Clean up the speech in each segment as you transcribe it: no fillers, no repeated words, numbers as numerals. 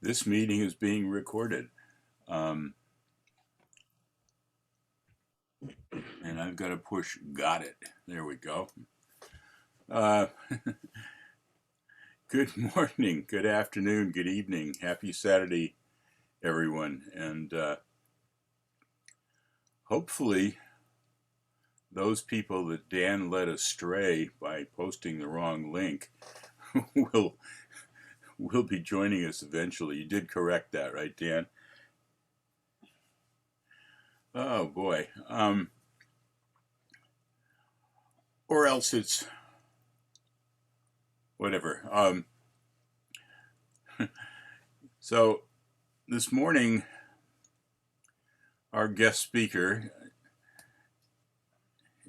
This meeting is being recorded. Um, and I've got to push got it. There we go. Uh, good morning, good afternoon, good evening. Happy Saturday, everyone. And hopefully those people that Dan led astray by posting the wrong link will be joining us eventually. You did correct that, right, Dan? Oh boy. Or else it's whatever. So this morning, our guest speaker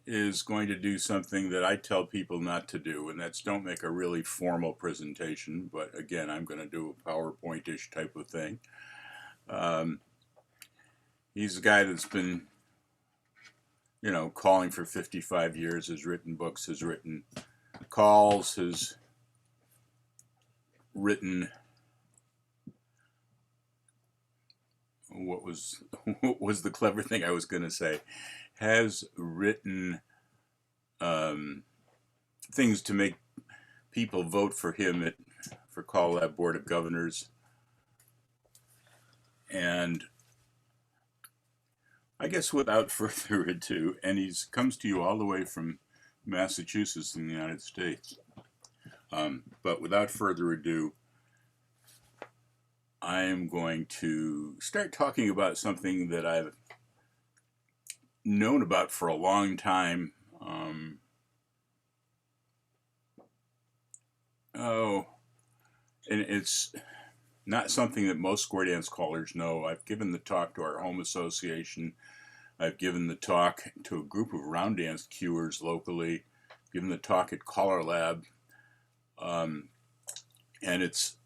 is going to do something that I tell people not to do, and that's don't make a really formal presentation. But again, I'm going to do a PowerPoint-ish type of thing. He's a guy that's been, calling for 55 years, has written books, has written calls, has written what was the clever thing I was going to say, has written things to make people vote for him for Call Lab Board of Governors. And I guess without further ado, and he comes to you all the way from Massachusetts in the United States. But without further ado, I am going to start talking about something that I've known about for a long time. And it's not something that most square dance callers know. I've given the talk to our home association. I've given the talk to a group of round dance cuers locally, given the talk at Collar Lab. And it's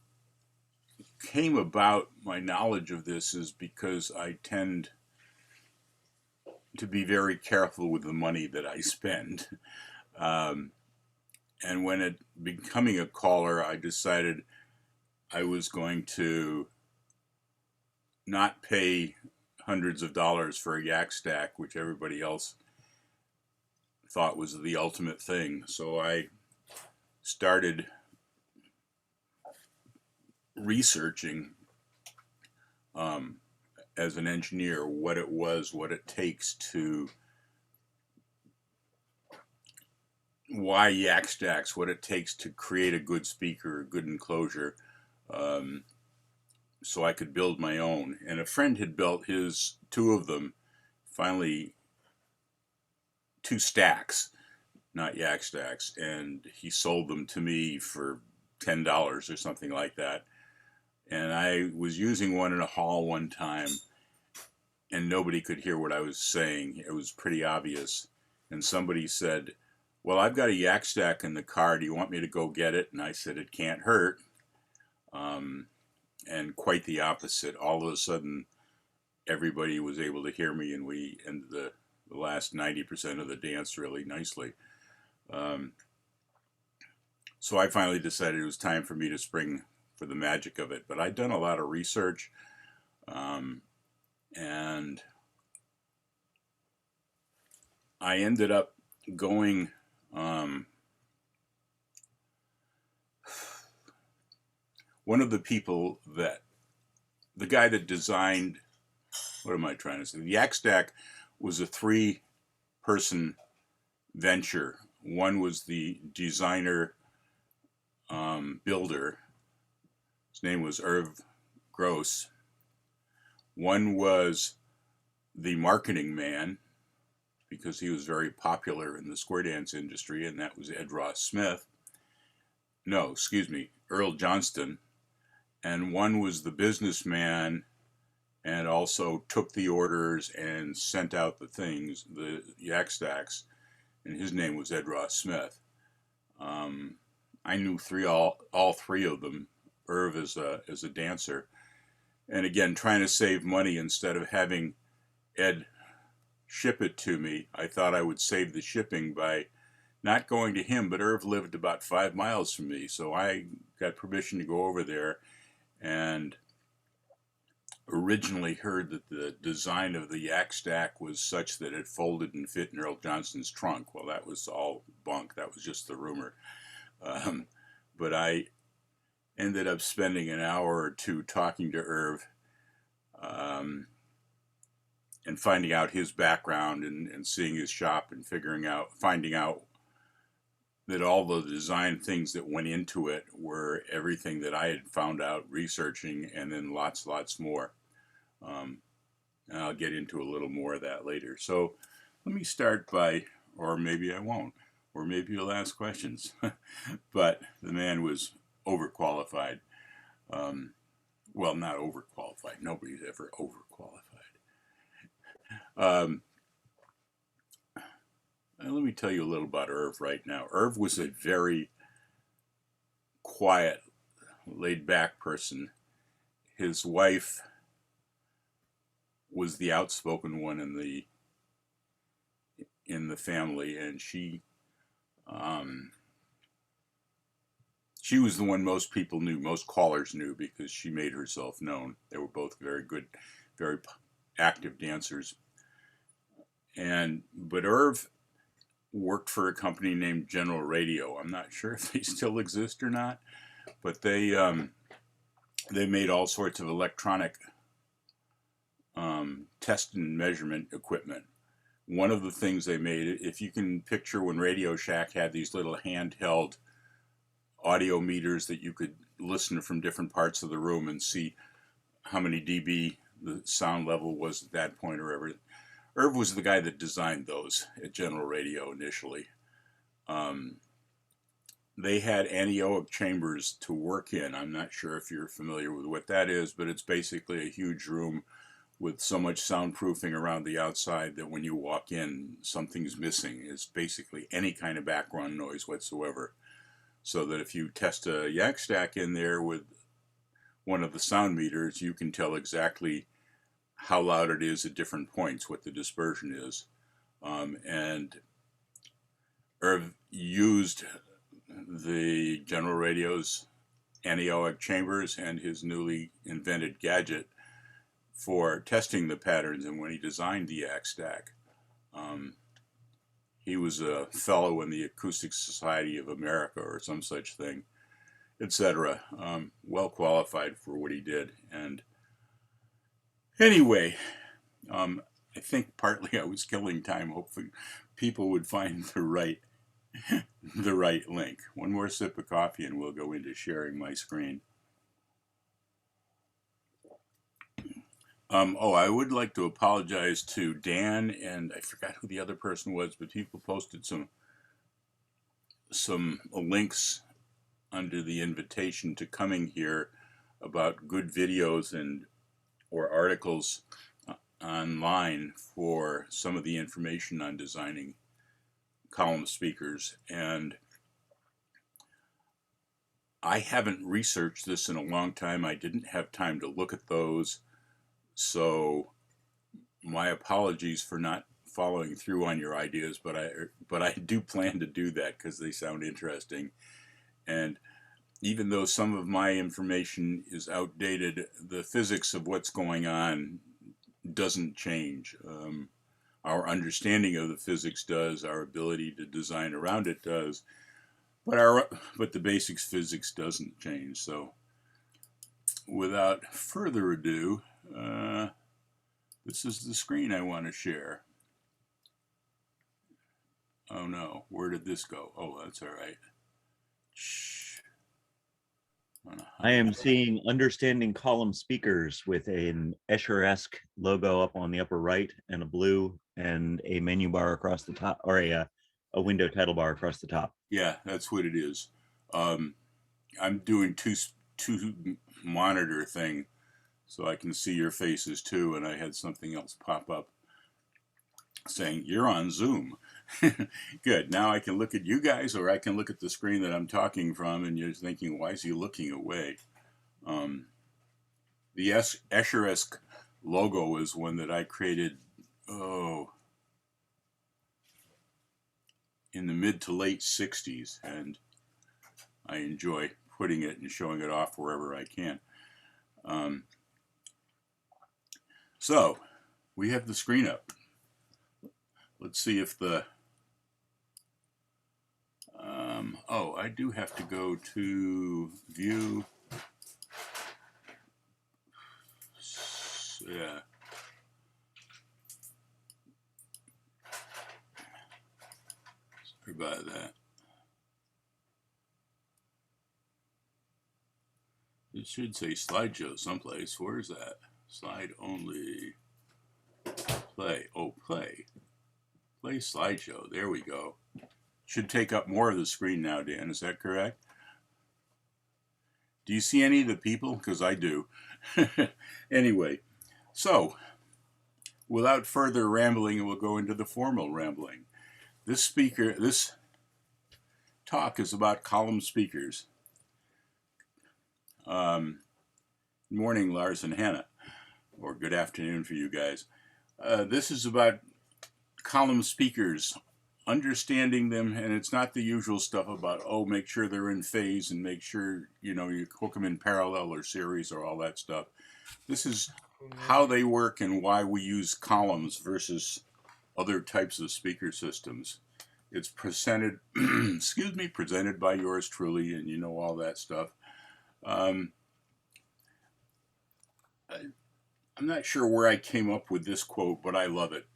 came about, my knowledge of this is because I tend to be very careful with the money that I spend. And when becoming a caller, I decided I was going to not pay hundreds of dollars for a yak stack, which everybody else thought was the ultimate thing. So I started researching as an engineer what it takes to, why yak stacks, what it takes to create a good speaker, a good enclosure, so I could build my own. And a friend had built two of them, finally 2 stacks, not yak stacks, and he sold them to me for $10 or something like that. And I was using one in a hall one time, and nobody could hear what I was saying. It was pretty obvious. And somebody said, well, I've got a yak stack in the car. Do you want me to go get it? And I said, it can't hurt. And quite the opposite. All of a sudden, everybody was able to hear me, and we ended the last 90% of the dance really nicely. So I finally decided it was time for me to spring for the magic of it. But I'd done a lot of research, and I ended up going one of the people the guy that designed, what am I trying to say? The Yak Stack was a 3-person venture. One was the designer, builder. His name was Irv Gross. One was the marketing man, because he was very popular in the square dance industry, and that was Ed Ross Smith. No, excuse me, Earl Johnston. And one was the businessman, and also took the orders and sent out the things, the yak stacks, and his name was Ed Ross Smith. I knew all 3 of them. Irv as a dancer, and again, trying to save money, instead of having Ed ship it to me, I thought I would save the shipping by not going to him. But Irv lived about 5 miles from me, so I got permission to go over there and originally heard that the design of the yak stack was such that it folded and fit in Earl Johnson's trunk. Well, that was all bunk. That was just the rumor. But I ended up spending an hour or two talking to Irv, and finding out his background and seeing his shop and finding out that all the design things that went into it were everything that I had found out researching, and then lots more. And I'll get into a little more of that later. So let me start by, or maybe I won't, or maybe you'll ask questions. But the man was overqualified. Well, not overqualified. Nobody's ever overqualified. Let me tell you a little about Irv right now. Irv was a very quiet, laid-back person. His wife was the outspoken one in the family, and she was the one most people knew, most callers knew, because she made herself known. They were both very good, very active dancers. But Irv worked for a company named General Radio. I'm not sure if they still exist or not, but they made all sorts of electronic test and measurement equipment. One of the things they made, if you can picture when Radio Shack had these little handheld audio meters that you could listen from different parts of the room and see how many dB the sound level was at that point or everything. Irv was the guy that designed those at General Radio initially. They had anechoic chambers to work in. I'm not sure if you're familiar with what that is, but it's basically a huge room with so much soundproofing around the outside that when you walk in, something's missing. It's basically any kind of background noise whatsoever. So that if you test a yak stack in there with one of the sound meters, you can tell exactly how loud it is at different points, what the dispersion is. And Irv used the General Radio's anechoic chambers and his newly invented gadget for testing the patterns. And when he designed the yak stack, he was a fellow in the Acoustic Society of America or some such thing, etc. Well qualified for what he did. And anyway, I think partly I was killing time. Hopefully people would find the right link. One more sip of coffee and we'll go into sharing my screen. I would like to apologize to Dan, and I forgot who the other person was, but people posted some links under the invitation to coming here about good videos or articles online for some of the information on designing column speakers. And I haven't researched this in a long time. I didn't have time to look at those. So my apologies for not following through on your ideas, but I do plan to do that because they sound interesting. And even though some of my information is outdated, the physics of what's going on doesn't change. Our understanding of the physics does, our ability to design around it does, but the basics physics doesn't change. So without further ado, this is the screen I want to share. Oh no, where did this go? Oh, that's all right. Shh. I am seeing understanding column speakers with an Escher-esque logo up on the upper right and a blue and a menu bar across the top, or a window title bar across the top. Yeah, that's what it is. I'm doing two monitor thing so I can see your faces too, and I had something else pop up saying you're on Zoom. Good. Now I can look at you guys, or I can look at the screen that I'm talking from, and you're thinking, why is he looking away? The Escher-esque logo is one that I created, in the mid to late 60s, and I enjoy putting it and showing it off wherever I can. So we have the screen up. Let's see if the, oh, I do have to go to view. Yeah. Sorry about that. It should say slideshow someplace. Where is that? Slide only. Play. Oh, play. Play slideshow. There we go. Should take up more of the screen now, Dan. Is that correct? Do you see any of the people? Because I do. Anyway, so without further rambling, we'll go into the formal rambling. This talk is about column speakers. Good morning, Lars and Hannah, or good afternoon for you guys. This is about column speakers, understanding them, and it's not the usual stuff about, oh, make sure they're in phase and make sure, you know, you hook them in parallel or series or all that stuff. This is how they work and why we use columns versus other types of speaker systems. It's presented, excuse me, presented by yours truly, and you know all that stuff. I'm not sure where I came up with this quote, but I love it.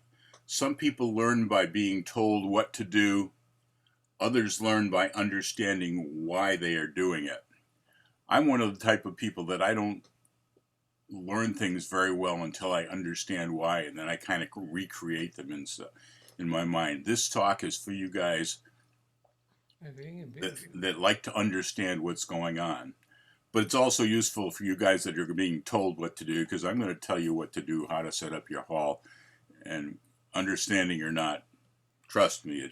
Some people learn by being told what to do. Others learn by understanding why they are doing it. I'm one of the type of people that I don't learn things very well until I understand why, and then I kind of recreate them in my mind. This talk is for you guys that like to understand what's going on. But it's also useful for you guys that are being told what to do, because I'm going to tell you what to do, how to set up your hall, and understanding or not, trust me,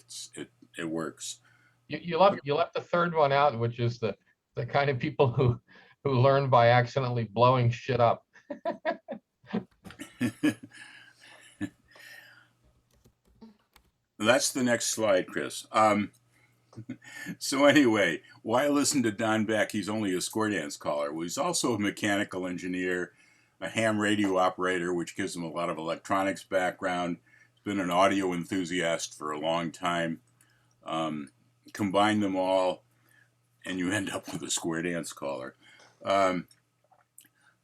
it works. You left the third one out, which is the kind of people who learn by accidentally blowing shit up. That's the next slide, Chris. So anyway, why listen to Don Beck? He's only a square dance caller. Well, he's also a mechanical engineer, a ham radio operator, which gives him a lot of electronics background. He's been an audio enthusiast for a long time. Combine them all, and you end up with a square dance caller.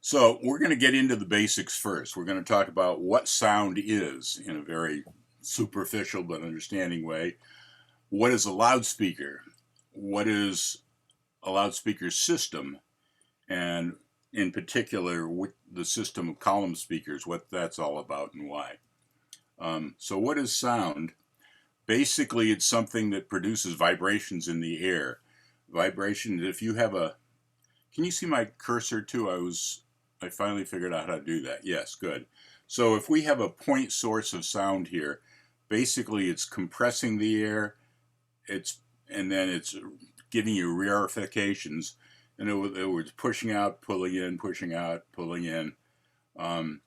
So we're going to get into the basics first. We're going to talk about what sound is in a very superficial but understanding way. What is a loudspeaker? What is a loudspeaker system? And in particular, the system of column speakers, what that's all about and why. So what is sound? Basically, it's something that produces vibrations in the air. Vibration, if you have a, can you see my cursor too? I finally figured out how to do that. Yes, good. So if we have a point source of sound here, basically it's compressing the air, and then it's giving you rarefications. In other words, pushing out, pulling in, pushing out, pulling in. And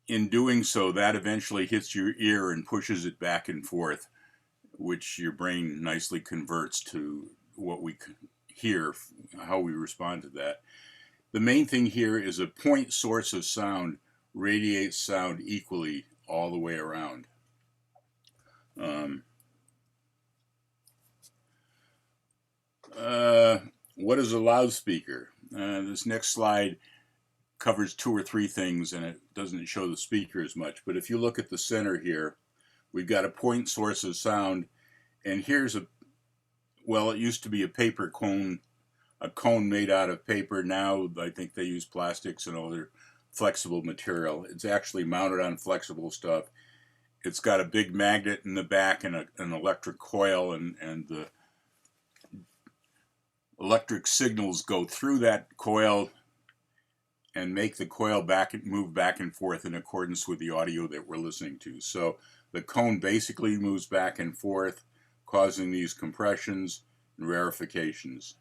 in doing so, that eventually hits your ear and pushes it back and forth, which your brain nicely converts to what we hear, how we respond to that. The main thing here is a point source of sound radiates sound equally all the way around. What is a loudspeaker? This next slide covers 2 or 3 things, and it doesn't show the speaker as much. But if you look at the center here, we've got a point source of sound, and here's well, it used to be a paper cone, a cone made out of paper. Now I think they use plastics and other flexible material. It's actually mounted on flexible stuff. It's got a big magnet in the back and an electric coil, and the electric signals go through that coil and make the coil move back and forth in accordance with the audio that we're listening to. So the cone basically moves back and forth, causing these compressions and rarefications.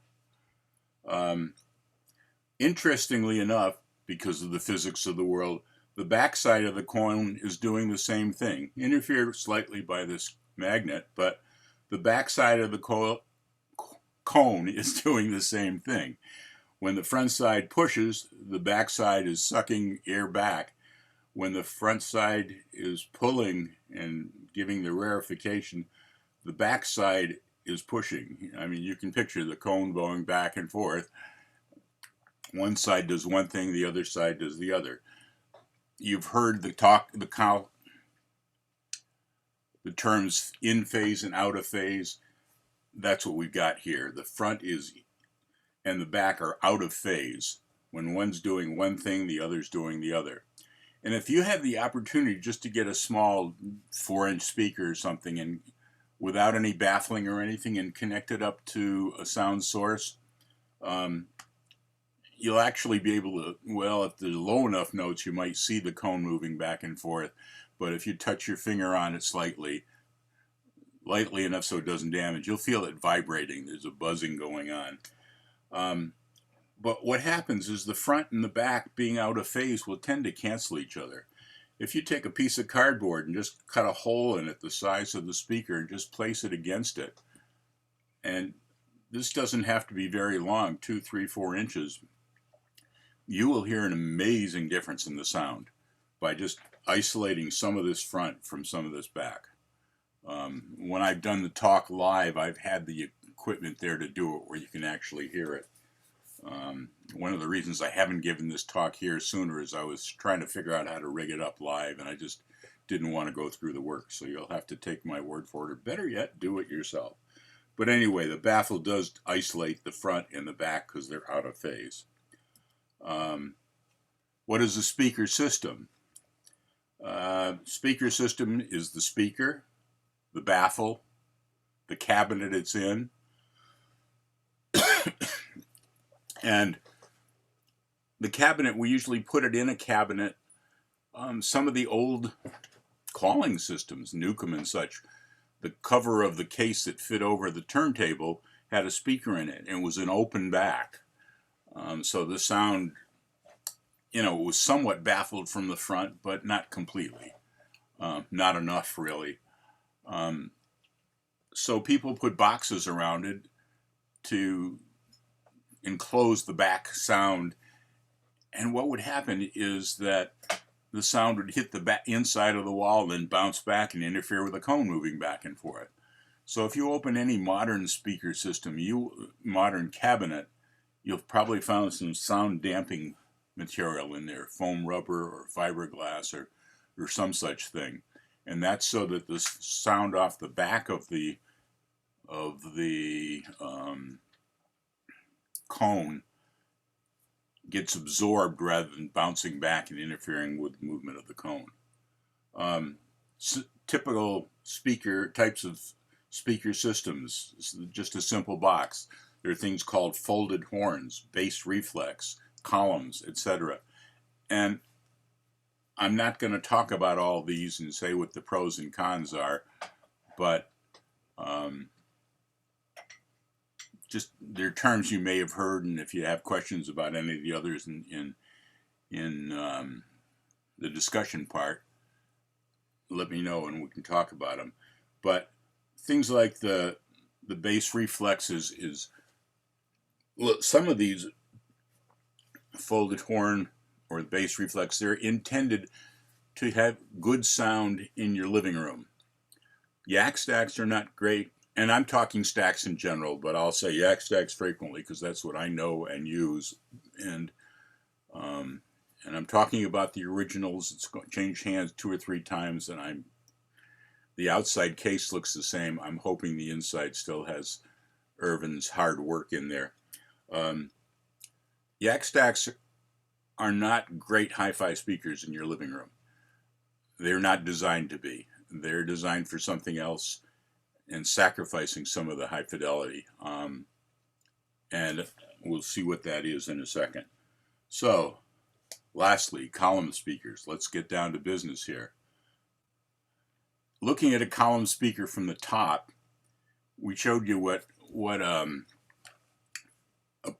Interestingly enough, because of the physics of the world, the backside of the cone is doing the same thing, interfered slightly by this magnet, but the backside of the cone is doing the same thing. When the front side pushes, the back side is sucking air back. When the front side is pulling and giving the rarefication, the back side is pushing. I mean, you can picture the cone going back and forth. One side does one thing, the other side does the other. You've heard the terms in phase and out of phase. That's what we've got here. The front is and the back are out of phase. When one's doing one thing, the other's doing the other. And if you have the opportunity just to get a small 4-inch speaker or something and without any baffling or anything and connect it up to a sound source, you'll actually be able to, well, if there's low enough notes, you might see the cone moving back and forth. But if you touch your finger on it lightly enough so it doesn't damage, you'll feel it vibrating. There's a buzzing going on. But what happens is the front and the back being out of phase will tend to cancel each other. If you take a piece of cardboard and just cut a hole in it the size of the speaker and just place it against it, and this doesn't have to be very long, 2, 3, 4 inches, you will hear an amazing difference in the sound by just isolating some of this front from some of this back. When I've done the talk live, I've had the equipment there to do it where you can actually hear it. One of the reasons I haven't given this talk here sooner is I was trying to figure out how to rig it up live, and I just didn't want to go through the work. So you'll have to take my word for it, or better yet, do it yourself. But anyway, the baffle does isolate the front and the back because they're out of phase. What is a speaker system? Speaker system is the speaker, the baffle, the cabinet it's in, and the cabinet, we usually put it in a cabinet. Some of the old calling systems, Newcomb and such, the cover of the case that fit over the turntable had a speaker in it, and it was an open back. So the sound, you know, was somewhat baffled from the front, but not completely. Not enough, really. So people put boxes around it to enclose the back sound, and what would happen is that the sound would hit the back inside of the wall, then bounce back and interfere with the cone moving back and forth. So if you open any modern speaker system, modern cabinet, you'll probably find some sound damping material in there, foam rubber or fiberglass or some such thing, and that's so that the sound off the back of the cone gets absorbed rather than bouncing back and interfering with the movement of the cone. Typical types of speaker systems, just a simple box. There are things called folded horns, bass reflex, columns, etc. And I'm not going to talk about all these and say what the pros and cons are, but just they're terms you may have heard, and if you have questions about any of the others in the discussion part, let me know and we can talk about them. But things like the bass reflexes is, look, some of these folded horn or the bass reflex, they're intended to have good sound in your living room. Yak stacks are not great. And I'm talking stacks in general, but I'll say yak stacks frequently because that's what I know and use. And I'm talking about the originals. It's changed hands 2 or 3 times, and the outside case looks the same. I'm hoping the inside still has Irvin's hard work in there. Yak stacks are not great hi-fi speakers in your living room. They're not designed to be. They're designed for something else, and sacrificing some of the high fidelity. And we'll see what that is in a second. So, lastly, column speakers. Let's get down to business here. Looking at a column speaker from the top, we showed you what a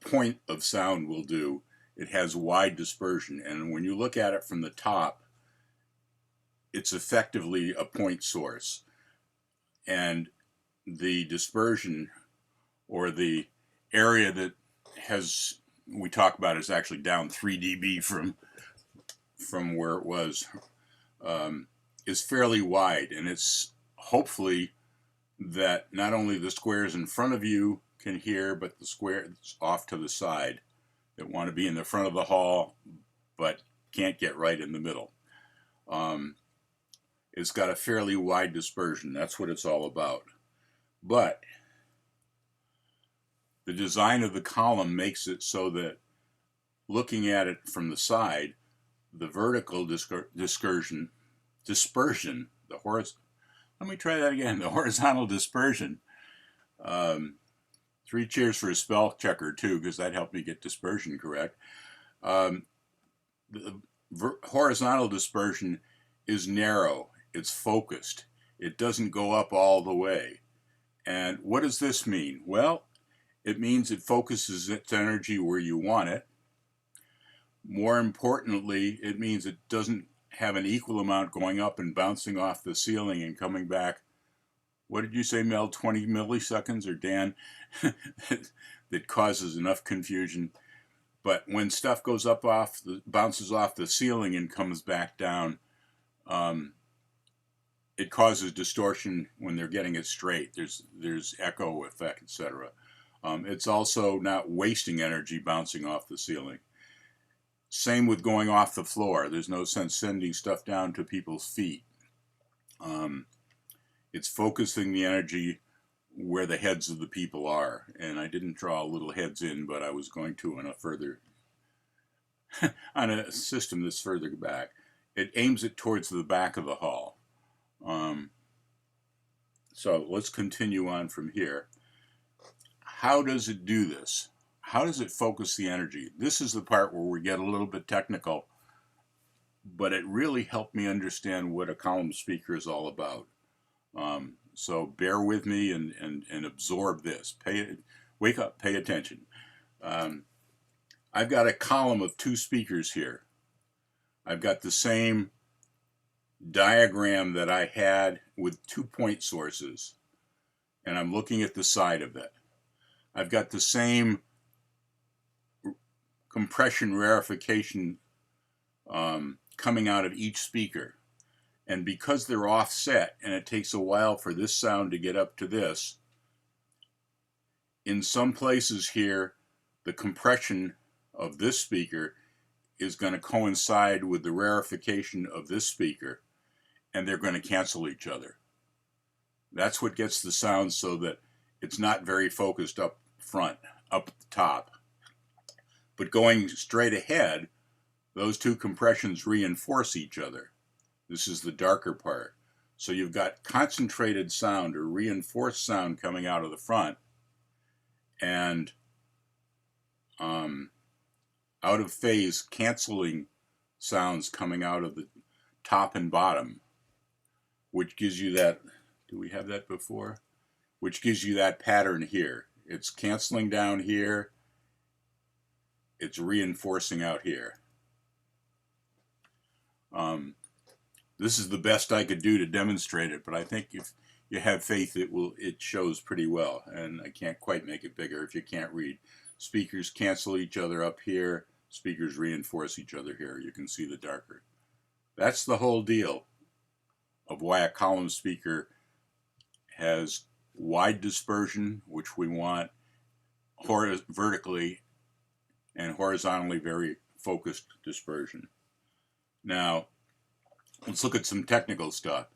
point of sound will do. It has wide dispersion, and when you look at it from the top, it's effectively a point source. And the dispersion or the area that we talk about is actually down 3 dB from where it was, is fairly wide, and it's hopefully that not only the squares in front of you can hear, but the squares off to the side that want to be in the front of the hall but can't get right in the middle. It's got a fairly wide dispersion. That's what it's all about. But the design of the column makes it so that looking at it from the side, the vertical dispersion, let me try that again, the horizontal dispersion. 3 cheers for a spell checker too, because that helped me get dispersion correct. The horizontal dispersion is narrow, it's focused, it doesn't go up all the way. And what does this mean? Well, it means it focuses its energy where you want it. More importantly, it means it doesn't have an equal amount going up and bouncing off the ceiling and coming back. What did you say, Mel? 20 milliseconds, or Dan? That causes enough confusion. But when stuff goes up bounces off the ceiling and comes back down, it causes distortion when they're getting it straight. There's echo effect, etc. It's also not wasting energy bouncing off the ceiling. Same with going off the floor. There's no sense sending stuff down to people's feet. It's focusing the energy where the heads of the people are. And I didn't draw little heads in, but I was going to on a further, on a system that's further back. It aims it towards the back of the hall. So let's continue on from here. How does it do this? How does it focus the energy? This is the part where we get a little bit technical, but it really helped me understand what a column speaker is all about. So bear with me and absorb this. Wake up, pay attention. I've got a column of 2 speakers here. I've got the same diagram that I had with 2 point sources, and I'm looking at the side of it. I've got the same compression rarefication coming out of each speaker. And because they're offset and it takes a while for this sound to get up to this, in some places here, the compression of this speaker is going to coincide with the rarefication of this speaker, and they're going to cancel each other. That's what gets the sound so that it's not very focused up front, up at the top. But going straight ahead, those 2 compressions reinforce each other. This is the darker part. So you've got concentrated sound or reinforced sound coming out of the front, and out of phase canceling sounds coming out of the top and bottom, which gives you that, do we have that before? Which gives you that pattern here. It's canceling down here, it's reinforcing out here. This is the best I could do to demonstrate it, but I think if you have faith, it shows pretty well, and I can't quite make it bigger if you can't read. Speakers cancel each other up here, speakers reinforce each other here. You can see the darker. That's the whole deal of why a column speaker has wide dispersion, which we want vertically, and horizontally very focused dispersion. Now, let's look at some technical stuff.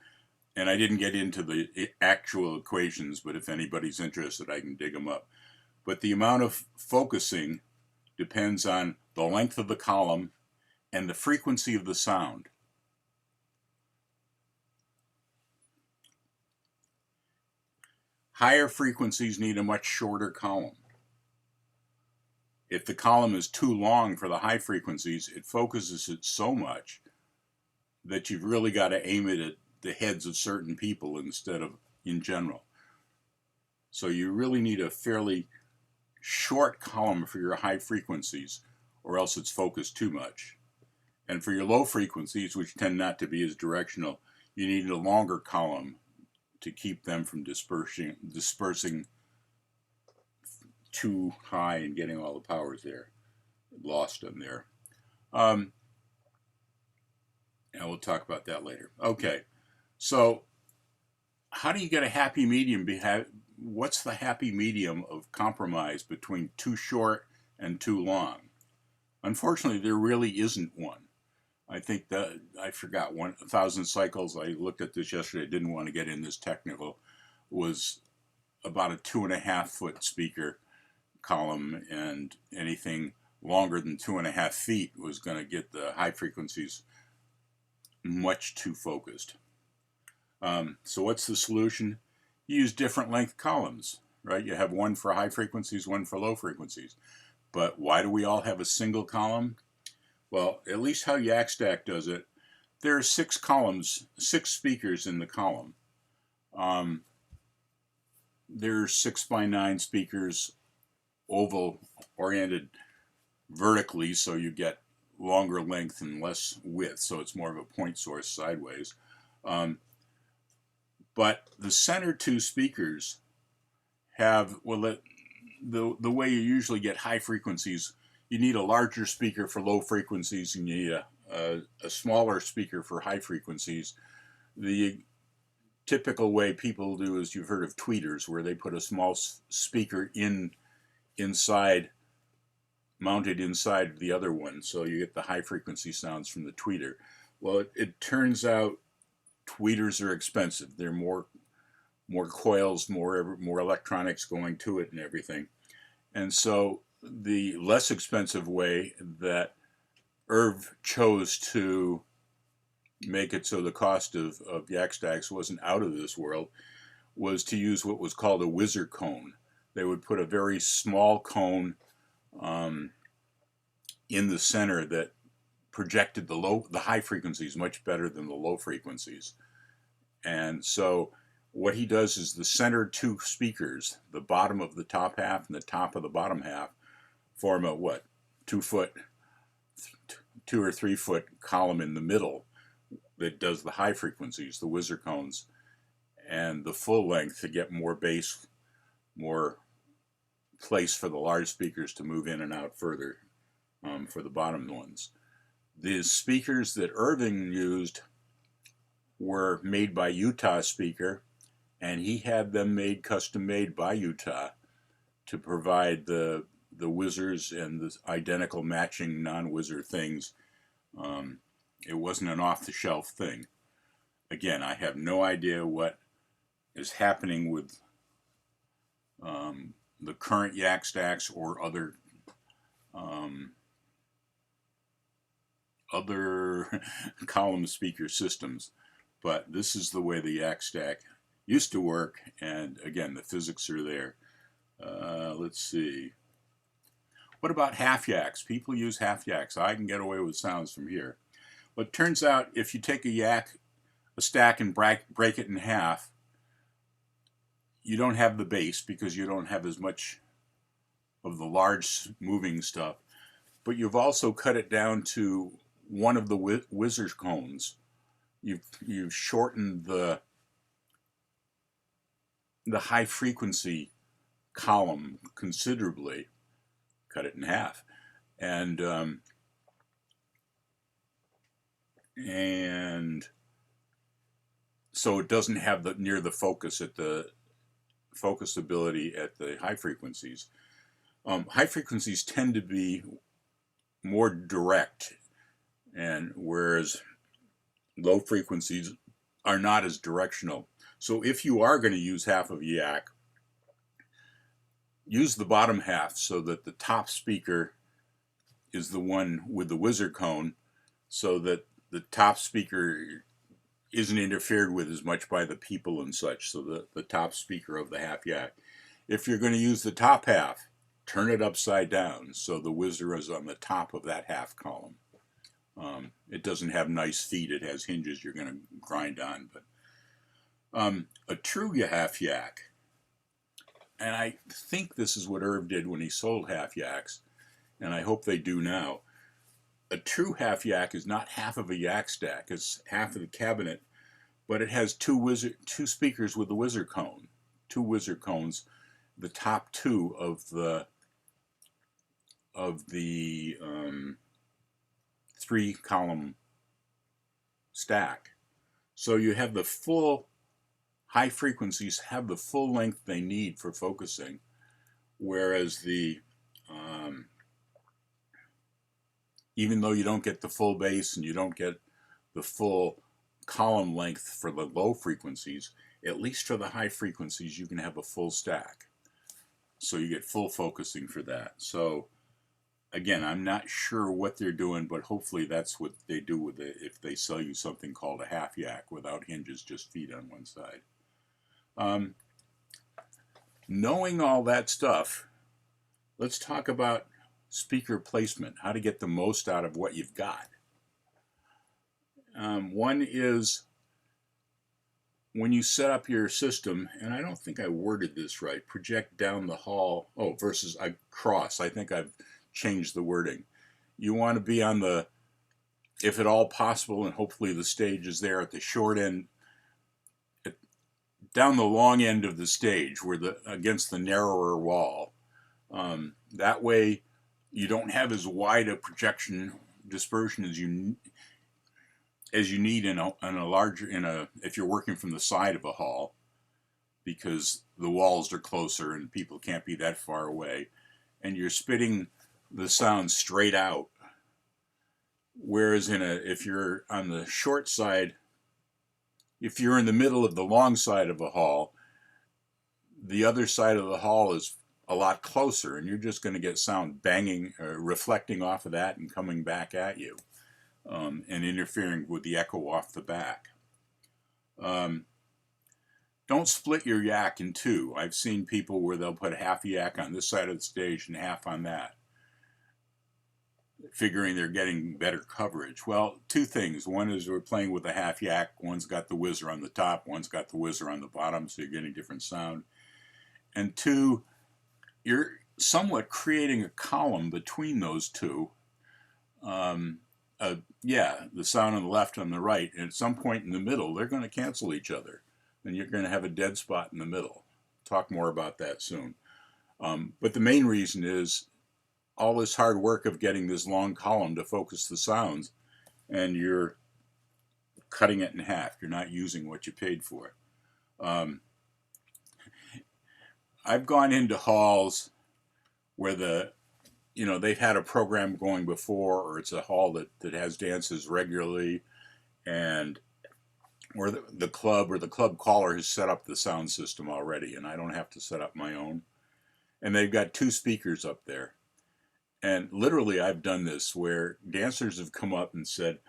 And I didn't get into the actual equations, but if anybody's interested, I can dig them up. But the amount of focusing depends on the length of the column and the frequency of the sound. Higher frequencies need a much shorter column. If the column is too long for the high frequencies, it focuses it so much that you've really got to aim it at the heads of certain people instead of in general. So you really need a fairly short column for your high frequencies, or else it's focused too much. And for your low frequencies, which tend not to be as directional, you need a longer column to keep them from dispersing too high and getting all the powers there. Lost them there. And we'll talk about that later. Okay, so how do you get a happy medium? What's the happy medium of compromise between too short and too long? Unfortunately, there really isn't one. I think that I forgot 1,000 cycles. I looked at this yesterday. I didn't want to get in this technical. Was about a 2.5 foot speaker column, and anything longer than 2.5 feet was going to get the high frequencies much too focused. So what's the solution? You use different length columns, right? You have one for high frequencies, one for low frequencies. But why do we all have a single column? Well, at least how Yak Stack does it, there are 6 columns, 6 speakers in the column. There's 6x9 speakers, oval oriented vertically, so you get longer length and less width, so it's more of a point source sideways. But the center 2 speakers have, well, the way you usually get high frequencies, you need a larger speaker for low frequencies, and you need a smaller speaker for high frequencies. The typical way people do is, you've heard of tweeters, where they put a small speaker inside, mounted inside the other one, so you get the high frequency sounds from the tweeter. Well, it turns out tweeters are expensive. They're more coils, more electronics going to it and everything. And so the less expensive way that Irv chose to make it so the cost of Yak Stacks wasn't out of this world was to use what was called a whizzer cone. They would put a very small cone in the center that projected the high frequencies much better than the low frequencies. And so what he does is the center 2 speakers, the bottom of the top half and the top of the bottom half, form a 2 or 3 foot column in the middle that does the high frequencies, the whizzer cones, and the full length to get more bass, more place for the large speakers to move in and out further for the bottom ones. The speakers that Irving used were made by Utah Speaker, and he had them made, custom made by Utah, to provide the whizzers and the identical matching non-whizzer things. It wasn't an off-the-shelf thing. Again, I have no idea what is happening with the current Yak Stacks or other column speaker systems, but this is the way the Yak Stack used to work, and again, the physics are there. Let's see. What about half yaks? People use half yaks. I can get away with sounds from here. But it turns out if you take a stack and break it in half, you don't have the bass because you don't have as much of the large moving stuff. But you've also cut it down to one of the whizzer cones. You've shortened the high frequency column considerably, cut it in half, and so it doesn't have near the focus at the focusability at the high frequencies. High frequencies tend to be more direct, and whereas low frequencies are not as directional. So if you are going to use half of Yak, use the bottom half so that the top speaker is the one with the whizzer cone, so that the top speaker isn't interfered with as much by the people and such, so the top speaker of the half Yak. If you're going to use the top half, turn it upside down so the whizzer is on the top of that half column. It doesn't have nice feet, it has hinges you're going to grind on. But a true half Yak, and I think this is what Irv did when he sold half Yaks, and I hope they do now. A true half Yak is not half of a Yak Stack, it's half of the cabinet, but it has two speakers with the whizzer cone, 2 whizzer cones, the top two of the three column stack. So you have the full high frequencies have the full length they need for focusing, whereas the even though you don't get the full bass and you don't get the full column length for the low frequencies, at least for the high frequencies you can have a full stack. So you get full focusing for that. So again, I'm not sure what they're doing, but hopefully that's what they do with it if they sell you something called a half yak without hinges, just feet on one side. Knowing all that stuff, let's talk about speaker placement, how to get the most out of what you've got. One is when you set up your system, and I don't think I worded this right, project down the hall, versus across. I think I've changed the wording. You want to be on the, if at all possible, and hopefully the stage is there at the short end, down the long end of the stage, where against the narrower wall. That way, you don't have as wide a projection dispersion as you need if you're working from the side of a hall, because the walls are closer and people can't be that far away, and you're spitting the sound straight out. Whereas if you're on the short side, if you're in the middle of the long side of a hall, the other side of the hall is a lot closer, and you're just going to get sound banging, reflecting off of that and coming back at you, and interfering with the echo off the back. Don't split your yak in two. I've seen people where they'll put half a yak on this side of the stage and half on that, figuring they're getting better coverage. Well, two things. One is we're playing with a half yak. One's got the whizzer on the top, one's got the whizzer on the bottom, so you're getting different sound. And two, you're somewhat creating a column between those two. The sound on the left and the right, and at some point in the middle, they're going to cancel each other, and you're going to have a dead spot in the middle. Talk more about that soon. But the main reason is all this hard work of getting this long column to focus the sounds, and you're cutting it in half. You're not using what you paid for. I've gone into halls where they've had a program going before, or it's a hall that has dances regularly, and or the club or the club caller has set up the sound system already, and I don't have to set up my own. And they've got two speakers up there. And literally I've done this where dancers have come up and said,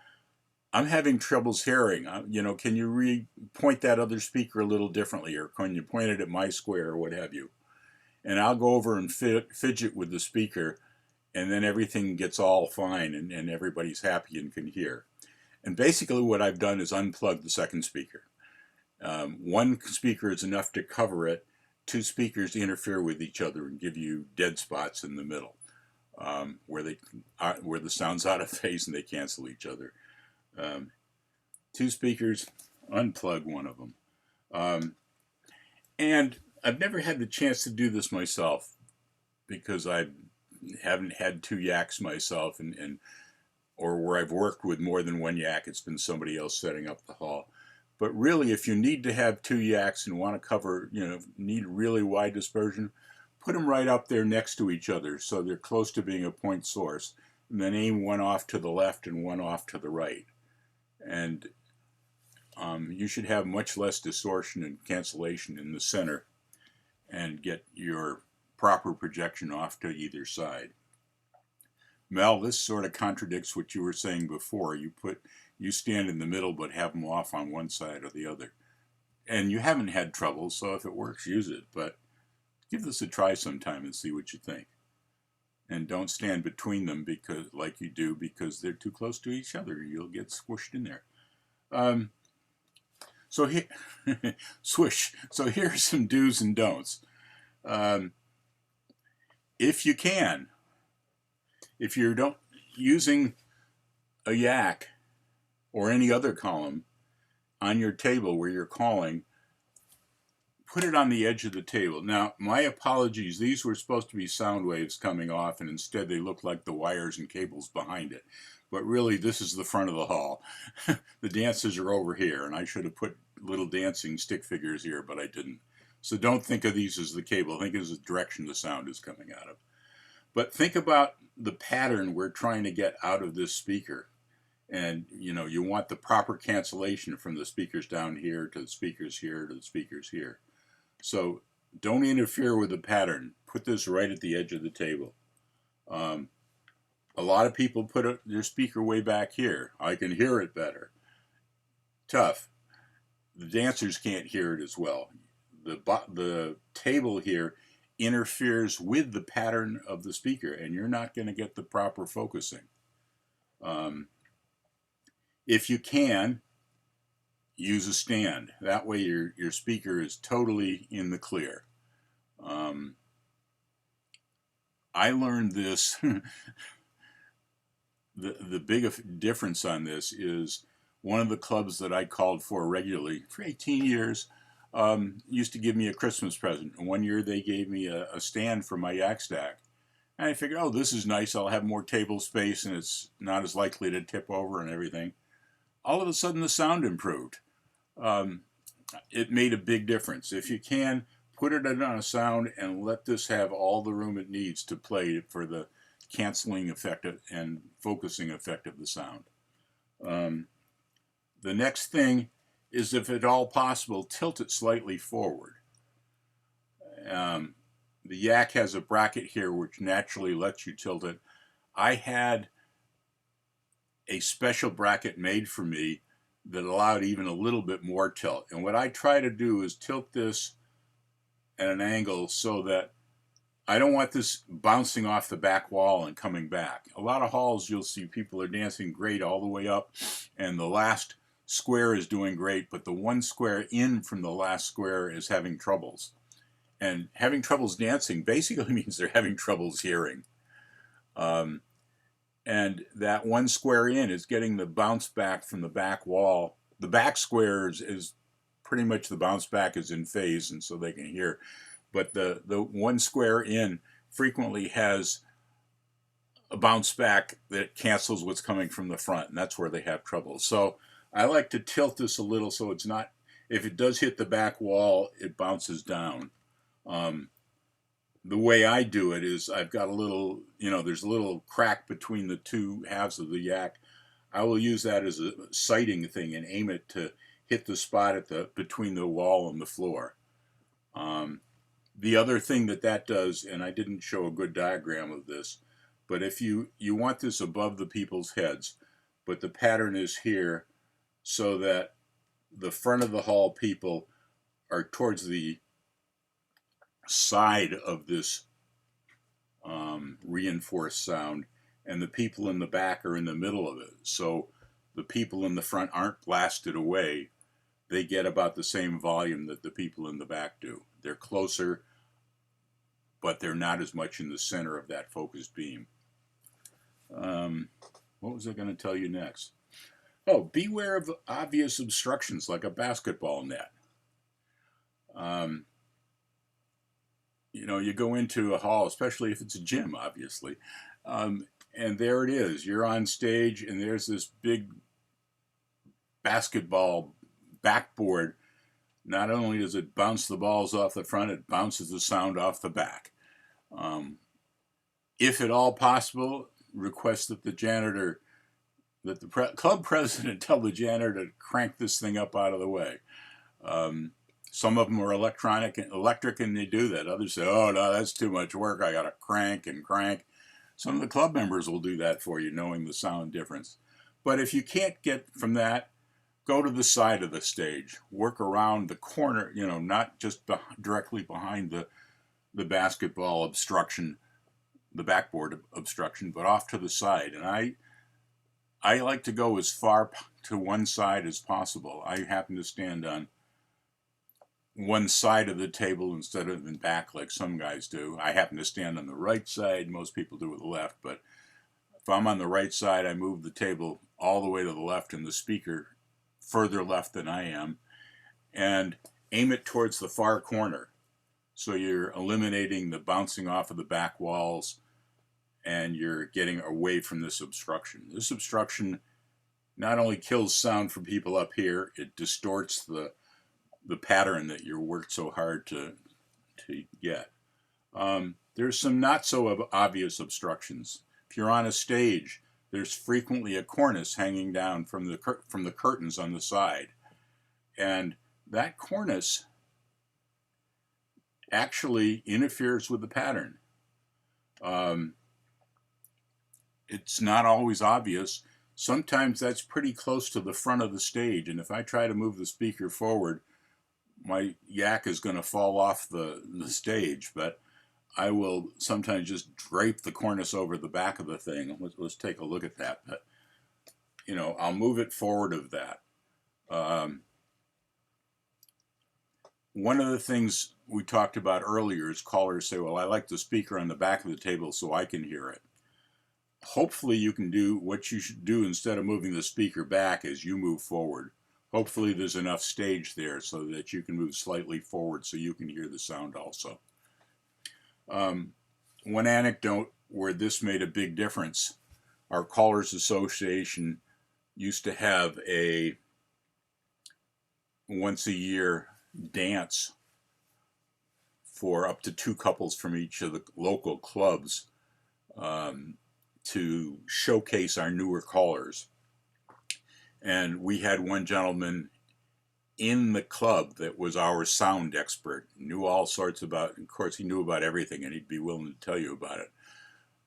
I'm having troubles hearing. Can you point that other speaker a little differently, or can you point it at my square, or what have you? And I'll go over and fidget with the speaker, and then everything gets all fine, and everybody's happy and can hear. And basically what I've done is unplug the second speaker. One speaker is enough to cover it. Two speakers interfere with each other and give you dead spots in the middle, where the sound's out of phase and they cancel each other. Two speakers, unplug one of them. And I've never had the chance to do this myself, because I haven't had two yaks myself, or where I've worked with more than one yak, it's been somebody else setting up the hall. But really, if you need to have two yaks and want to cover, need really wide dispersion, put them right up there next to each other so they're close to being a point source, and then aim one off to the left and one off to the right. And you should have much less distortion and cancellation in the center, and get your proper projection off to either side. Mel, this sort of contradicts what you were saying before. You stand in the middle but have them off on one side or the other. And you haven't had trouble, so if it works, use it. But give this a try sometime and see what you think. And don't stand between them like you do, because they're too close to each other. You'll get squished in there. So here, swish. So here are some do's and don'ts. If you can, if you're using a yak or any other column on your table where you're calling, put it on the edge of the table. Now, my apologies, these were supposed to be sound waves coming off, and instead they look like the wires and cables behind it. But really, this is the front of the hall. The dancers are over here, and I should have put little dancing stick figures here, but I didn't. So don't think of these as the cable. Think as the direction the sound is coming out of. But think about the pattern we're trying to get out of this speaker. And, you know, you want the proper cancellation from the speakers down here to the speakers here to the speakers here. So don't interfere with the pattern. Put this right at the edge of the table. A lot of people put their speaker way back here. I can hear it better. Tough. The dancers can't hear it as well. The table here interferes with the pattern of the speaker, and you're not going to get the proper focusing. If you can, use a stand. That way your speaker is totally in the clear. I learned this. The big difference on this is one of the clubs that I called for regularly for 18 years used to give me a Christmas present. And one year they gave me a stand for my yak stack. And I figured, oh, this is nice. I'll have more table space and it's not as likely to tip over and everything. All of a sudden the sound improved. It made a big difference. If you can, put it on a sound and let this have all the room it needs to play for the canceling effect and focusing effect of the sound. The next thing is, if at all possible, tilt it slightly forward. The yak has a bracket here which naturally lets you tilt it. I had a special bracket made for me that allowed even a little bit more tilt. And what I try to do is tilt this at an angle so that I don't want this bouncing off the back wall and coming back. A lot of halls you'll see people are dancing great all the way up, and the last square is doing great, but the one square in from the last square is having troubles. And having troubles dancing basically means they're having troubles hearing. And that one square in is getting the bounce back from the back wall. The back squares is pretty much the bounce back is in phase, and so they can hear. But the one square in frequently has a bounce back that cancels what's coming from the front, and that's where they have trouble. So I like to tilt this a little so it's not, if it does hit the back wall, it bounces down. The way I do it is I've got a little, there's a little crack between the two halves of the yak. I will use that as a sighting thing and aim it to hit the spot at between the wall and the floor. The other thing that does, and I didn't show a good diagram of this, but if you want this above the people's heads, but the pattern is here so that the front of the hall people are towards the side of this reinforced sound, and the people in the back are in the middle of it. So the people in the front aren't blasted away. They get about the same volume that the people in the back do. They're closer, but they're not as much in the center of that focused beam. What was I going to tell you next? Oh, beware of obvious obstructions like a basketball net. You go into a hall, especially if it's a gym, obviously, and there it is. You're on stage, and there's this big basketball backboard. Not only does it bounce the balls off the front, it bounces the sound off the back. If at all possible, request that the club president tell the janitor to crank this thing up out of the way. Some of them are electric, and they do that. Others say, oh, no, that's too much work. I got to crank and crank. Some of the club members will do that for you, knowing the sound difference. But if you can't get from that, go to the side of the stage. Work around the corner, not just directly behind the basketball obstruction, the backboard obstruction, but off to the side. And I like to go as far to one side as possible. I happen to stand on one side of the table instead of in back like some guys do. I happen to stand on the right side. Most people do with the left, but if I'm on the right side, I move the table all the way to the left and the speaker further left than I am. And aim it towards the far corner. So you're eliminating the bouncing off of the back walls, and you're getting away from this obstruction. This obstruction not only kills sound from people up here, it distorts the pattern that you worked so hard to get. There's some not so obvious obstructions. If you're on a stage, there's frequently a cornice hanging down from the curtains on the side, and that cornice actually interferes with the pattern. It's not always obvious. Sometimes that's pretty close to the front of the stage, and if I try to move the speaker forward, my yak is going to fall off the stage, but I will sometimes just drape the cornice over the back of the thing. Let's take a look at that. But, you know, I'll move it forward of that. One of the things we talked about earlier is callers say, well, I like the speaker on the back of the table so I can hear it. Hopefully you can do what you should do instead of moving the speaker back as you move forward. Hopefully there's enough stage there so that you can move slightly forward so you can hear the sound also. One anecdote where this made a big difference, our Callers Association used to have a once a year dance for up to 2 couples from each of the local clubs to showcase our newer callers. And we had one gentleman in the club that was our sound expert, knew all sorts about, of course he knew about everything and he'd be willing to tell you about it.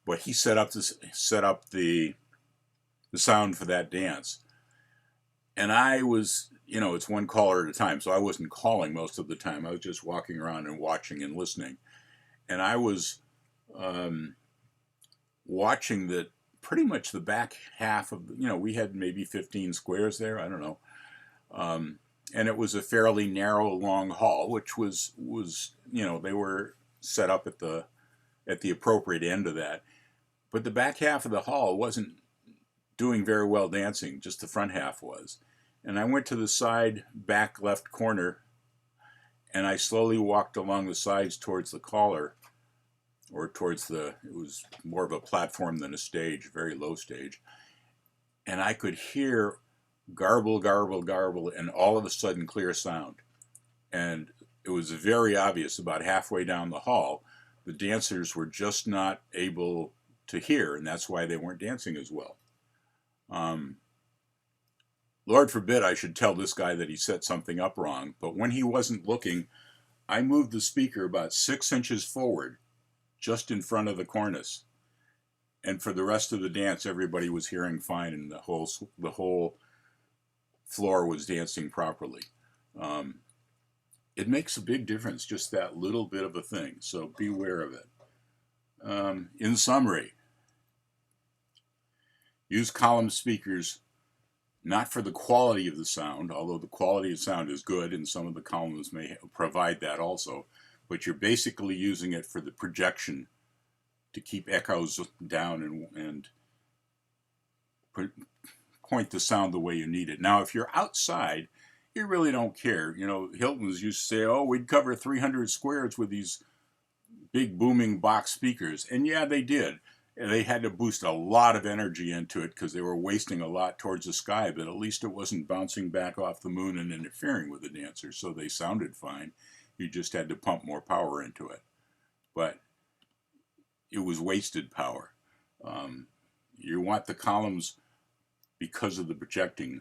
But he set up the sound for that dance. And I was, you know, it's one caller at a time, so I wasn't calling most of the time. I was just walking around and watching and listening. And I was watching pretty much the back half of, you know, we had maybe 15 squares there, I don't know. And it was a fairly narrow, long hall, which was, you know, they were set up at the appropriate end of that. But the back half of the hall wasn't doing very well dancing, just the front half was. And I went to the side back left corner, and I slowly walked along the sides towards the caller, or towards it was more of a platform than a stage, very low stage. And I could hear garble, garble, garble, and all of a sudden clear sound. And it was very obvious about halfway down the hall, the dancers were just not able to hear, and that's why they weren't dancing as well. Lord forbid I should tell this guy that he set something up wrong, but when he wasn't looking, I moved the speaker about 6 inches forward, just in front of the cornice. And for the rest of the dance, everybody was hearing fine, and the whole floor was dancing properly. It makes a big difference, just that little bit of a thing, so beware of it. In summary, use column speakers not for the quality of the sound, although the quality of sound is good, and some of the columns may provide that also, but you're basically using it for the projection to keep echoes down and point the sound the way you need it. Now, if you're outside, you really don't care. You know, Hilton's used to say, oh, we'd cover 300 squares with these big booming box speakers. And yeah, they did. They had to boost a lot of energy into it because they were wasting a lot towards the sky, but at least it wasn't bouncing back off the moon and interfering with the dancers, so they sounded fine. You just had to pump more power into it. But it was wasted power. You want the columns because of the projecting.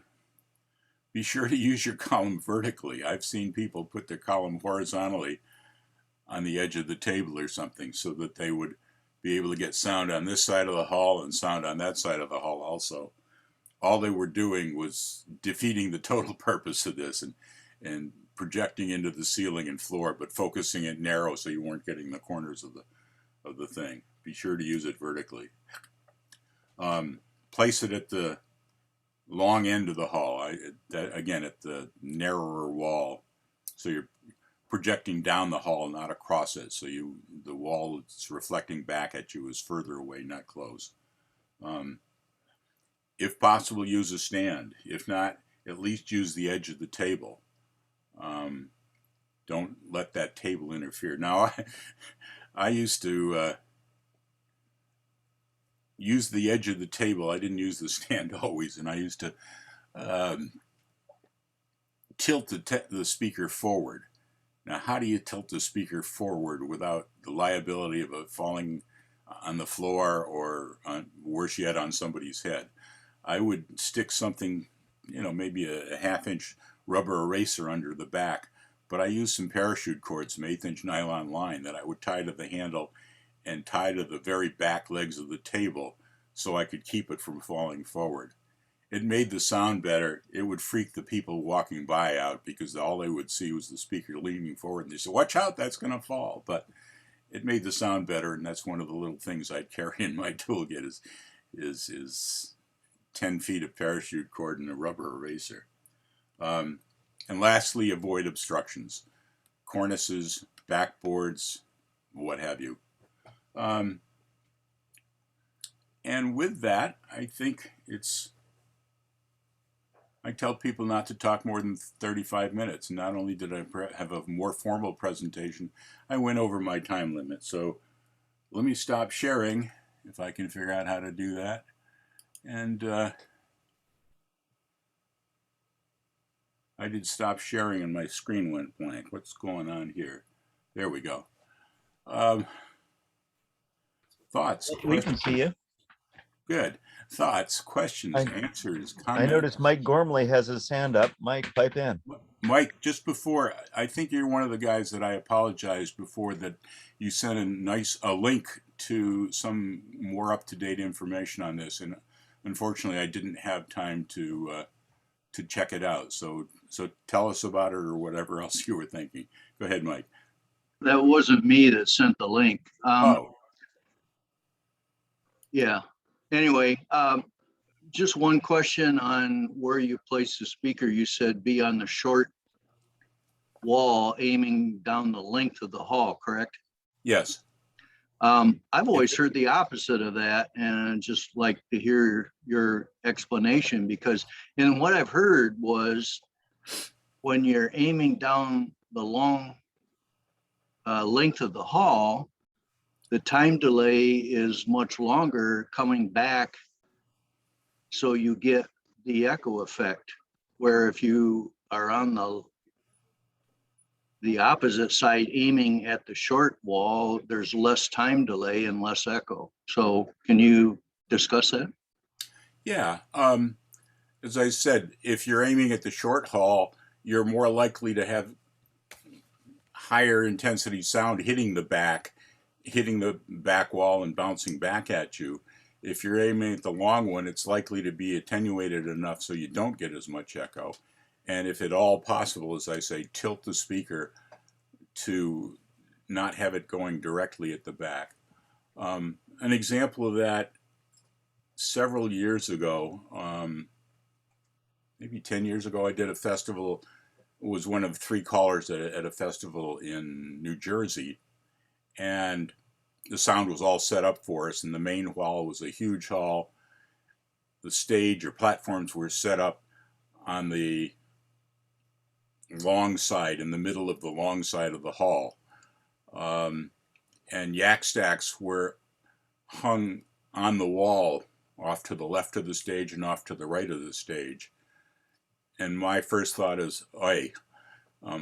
Be sure to use your column vertically. I've seen people put their column horizontally on the edge of the table or something so that they would be able to get sound on this side of the hall and sound on that side of the hall also. All they were doing was defeating the total purpose of this and projecting into the ceiling and floor, but focusing it narrow so you weren't getting the corners of the thing. Be sure to use it vertically. Place it at the long end of the hall, again at the narrower wall, so you're projecting down the hall, not across it, so the wall that's reflecting back at you is further away, not close. If possible, use a stand. If not, at least use the edge of the table. Don't let that table interfere. Now, I used to use the edge of the table. I didn't use the stand always, and I used to tilt the speaker forward. Now, how do you tilt the speaker forward without the liability of it falling on the floor or, worse yet, on somebody's head? I would stick something, maybe a half-inch rubber eraser under the back, but I used some parachute cords, some 1/8-inch nylon line that I would tie to the handle and tie to the very back legs of the table so I could keep it from falling forward. It made the sound better. It would freak the people walking by out because all they would see was the speaker leaning forward, and they said, "Watch out, that's going to fall." But it made the sound better, and that's one of the little things I'd carry in my toolkit is 10 feet of parachute cord and a rubber eraser. And lastly, avoid obstructions, cornices, backboards, what have you. And with that, I think I tell people not to talk more than 35 minutes. Not only did I have a more formal presentation, I went over my time limit. So let me stop sharing, if I can figure out how to do that. And I did stop sharing and my screen went blank. What's going on here? There we go. Thoughts? We can see you. Good. Thoughts, questions, answers, comments? I noticed Mike Gormley has his hand up. Mike, pipe in. Mike, just before, I think you're one of the guys that I apologized before that you sent a link to some more up-to-date information on this, and unfortunately I didn't have time to check it out. So tell us about it or whatever else you were thinking. Go ahead, Mike. That wasn't me that sent the link. Oh. Yeah. Anyway, just one question on where you place the speaker. You said be on the short wall aiming down the length of the hall, correct? Yes. I've always heard the opposite of that, and I'd just like to hear your explanation, because what I've heard was when you're aiming down the long length of the hall, the time delay is much longer coming back, so you get the echo effect, where if you are on the opposite side aiming at the short wall, there's less time delay and less echo. So can you discuss that? Yeah. As I said, if you're aiming at the short hall, you're more likely to have higher intensity sound hitting the back wall and bouncing back at you. If you're aiming at the long one, it's likely to be attenuated enough so you don't get as much echo. And if at all possible, as I say, tilt the speaker to not have it going directly at the back. An example of that, several years ago, maybe 10 years ago, I did a festival, was one of 3 callers at a festival in New Jersey. And the sound was all set up for us, and the main hall was a huge hall. The stage or platforms were set up on the long side, in the middle of the long side of the hall. And yak stacks were hung on the wall off to the left of the stage and off to the right of the stage. And my first thought is,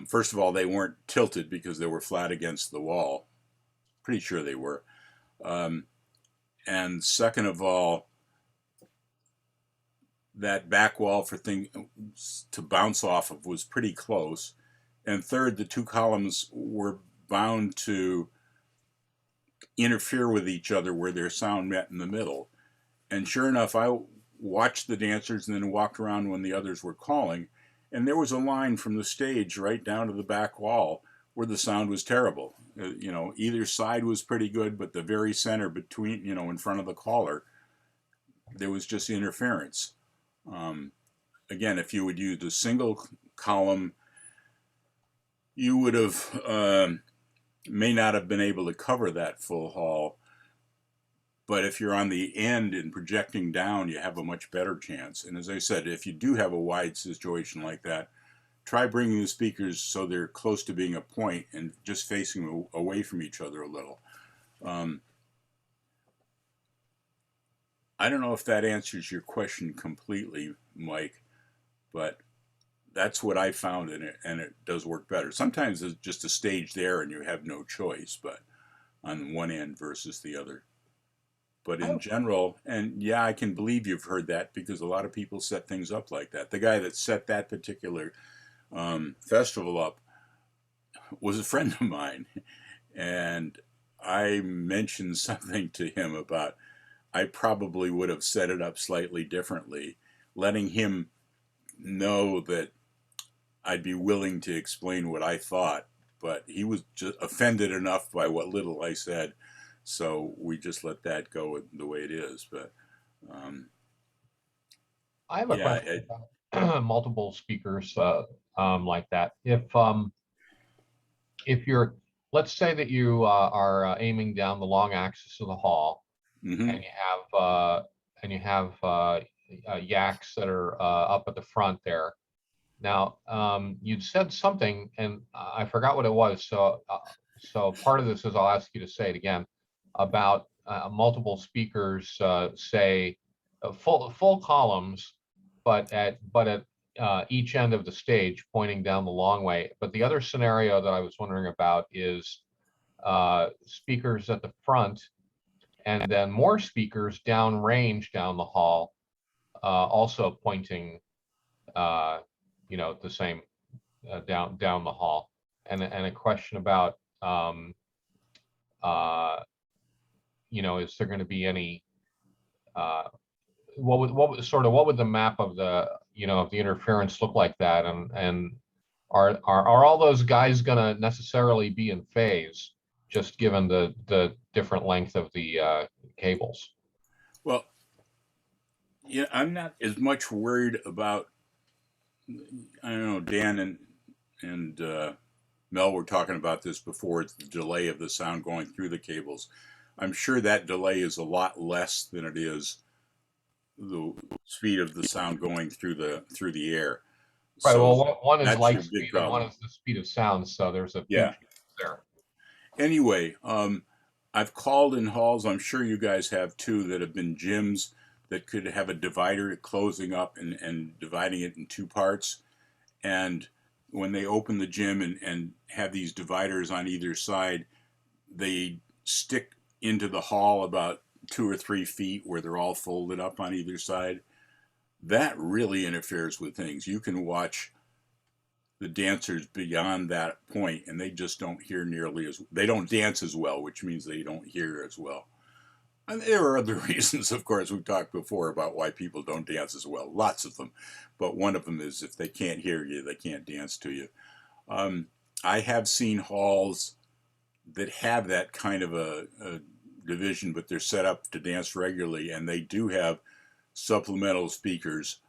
first of all, they weren't tilted because they were flat against the wall. Pretty sure they were. And second of all, that back wall for things to bounce off of was pretty close. And third, the 2 columns were bound to interfere with each other where their sound met in the middle. And sure enough, I watched the dancers and then walked around when the others were calling, and there was a line from the stage right down to the back wall where the sound was terrible. Either side was pretty good, but the very center between, in front of the caller, there was just interference. Again, if you would use a single column, you would have, may not have been able to cover that full hall. But if you're on the end and projecting down, you have a much better chance. And as I said, if you do have a wide situation like that, try bringing the speakers so they're close to being a point and just facing away from each other a little. I don't know if that answers your question completely, Mike, but that's what I found in it, and it does work better. Sometimes there's just a stage there and you have no choice, but on one end versus the other. But in general, and yeah, I can believe you've heard that because a lot of people set things up like that. The guy that set that particular festival up was a friend of mine, and I mentioned something to him about I probably would have set it up slightly differently, letting him know that I'd be willing to explain what I thought, but he was just offended enough by what little I said, so we just let that go the way it is. But I have a yeah, question about multiple speakers like that. If you're, let's say that you are aiming down the long axis of the hall, mm-hmm. and you have yaks that are up at the front there. Now, you'd said something, and I forgot what it was. So part of this is I'll ask you to say it again about multiple speakers, say full columns, but at each end of the stage, pointing down the long way. But the other scenario that I was wondering about is speakers at the front, and then more speakers downrange down the hall, also pointing, the same down the hall. And a question about, is there going to be any? What would the map of the of the interference look like that? And are all those guys going to necessarily be in phase, just given the different length of the cables? Well, yeah, I'm not as much worried about. I don't know, Dan and Mel were talking about this before. It's the delay of the sound going through the cables. I'm sure that delay is a lot less than it is the speed of the sound going through the air. Right. So well, one is light speed and one problem. is the speed of sound. So there's a Yeah. there. Anyway, I've called in halls. I'm sure you guys have too. That have been gyms that could have a divider closing up and dividing it in two parts. And when they open the gym and have these dividers on either side, they stick into the hall about 2 or 3 feet where they're all folded up on either side. That really interferes with things. You can watch the dancers beyond that point and they just don't hear they don't dance as well, which means they don't hear as well. And there are other reasons, of course, we've talked before about why people don't dance as well. Lots of them. But one of them is if they can't hear you, they can't dance to you. I have seen halls that have that kind of a division, but they're set up to dance regularly, and they do have supplemental speakers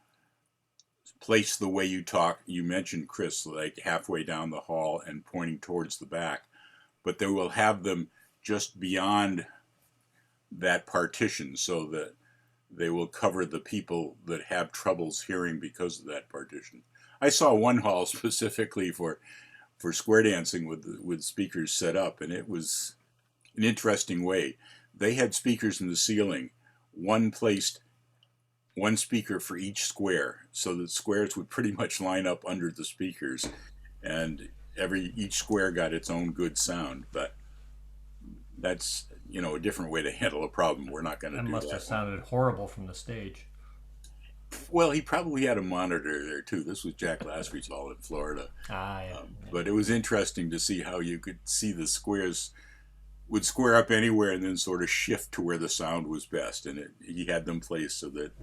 placed the way you talk. You mentioned, Chris, like halfway down the hall and pointing towards the back. But they will have them just beyond that partition so that they will cover the people that have troubles hearing because of that partition. I saw one hall specifically for square dancing with speakers set up, and it was an interesting way. They had speakers in the ceiling, one speaker for each square, so that squares would pretty much line up under the speakers, and each square got its own good sound. But that's a different way to handle a problem. We're not going to do that. That must have sounded horrible from the stage. Well, he probably had a monitor there too. This was Jack Lassery's hall in Florida. Yeah. But it was interesting to see how you could see the squares would square up anywhere and then sort of shift to where the sound was best. And he had them placed so that it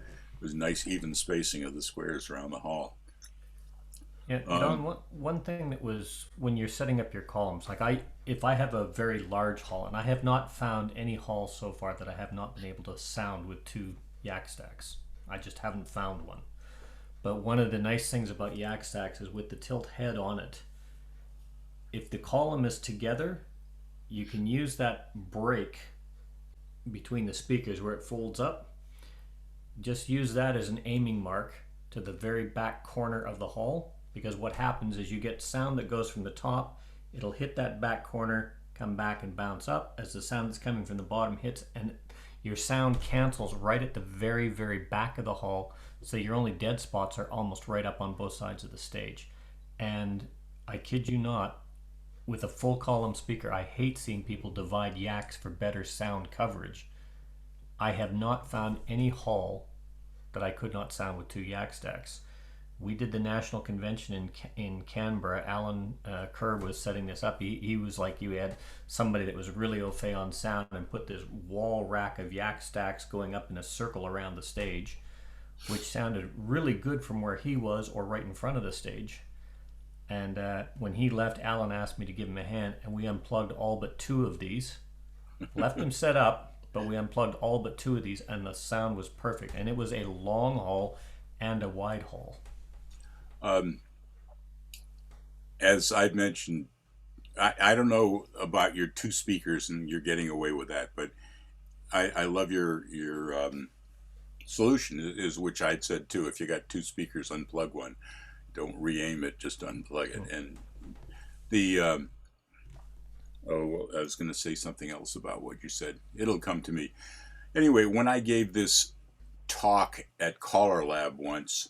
was nice even spacing of the squares around the hall. Yeah, Don, one thing that was when you're setting up your columns, like if I have a very large hall, and I have not found any hall so far that I have not been able to sound with 2 yak stacks. I just haven't found one. But one of the nice things about yak stacks is with the tilt head on it, if the column is together, you can use that break between the speakers where it folds up. Just use that as an aiming mark to the very back corner of the hall, because what happens is you get sound that goes from the top, it'll hit that back corner, come back and bounce up as the sound that's coming from the bottom hits, and your sound cancels right at the very, very back of the hall, so your only dead spots are almost right up on both sides of the stage. And I kid you not, with a full column speaker, I hate seeing people divide yaks for better sound coverage. I have not found any hall that I could not sound with 2 yak stacks. We did the national convention in Canberra. Alan Kerr was setting this up. He was like, you had somebody that was really au fait on sound and put this wall rack of yak stacks going up in a circle around the stage, which sounded really good from where he was or right in front of the stage. And when he left, Alan asked me to give him a hand, and we unplugged all but 2 of these. Left them set up, but we unplugged all but 2 of these, and the sound was perfect. And it was a long haul and a wide haul. As I mentioned, I don't know about your 2 speakers and you're getting away with that, but I love your solution, is which I'd said too. If you got 2 speakers, unplug one. Don't re-aim it, just unplug it. And the I was going to say something else about what you said. It'll come to me. Anyway, when I gave this talk at Caller Lab once,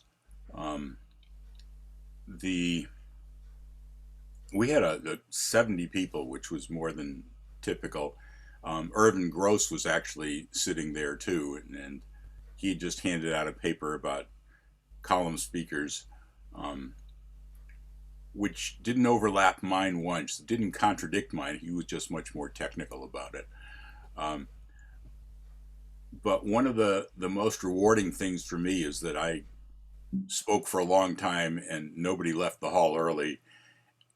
we had a 70 people, which was more than typical. Irvin Gross was actually sitting there too, and he just handed out a paper about column speakers, which didn't overlap mine once, didn't contradict mine. He was just much more technical about it. But one of the most rewarding things for me is that I spoke for a long time and nobody left the hall early.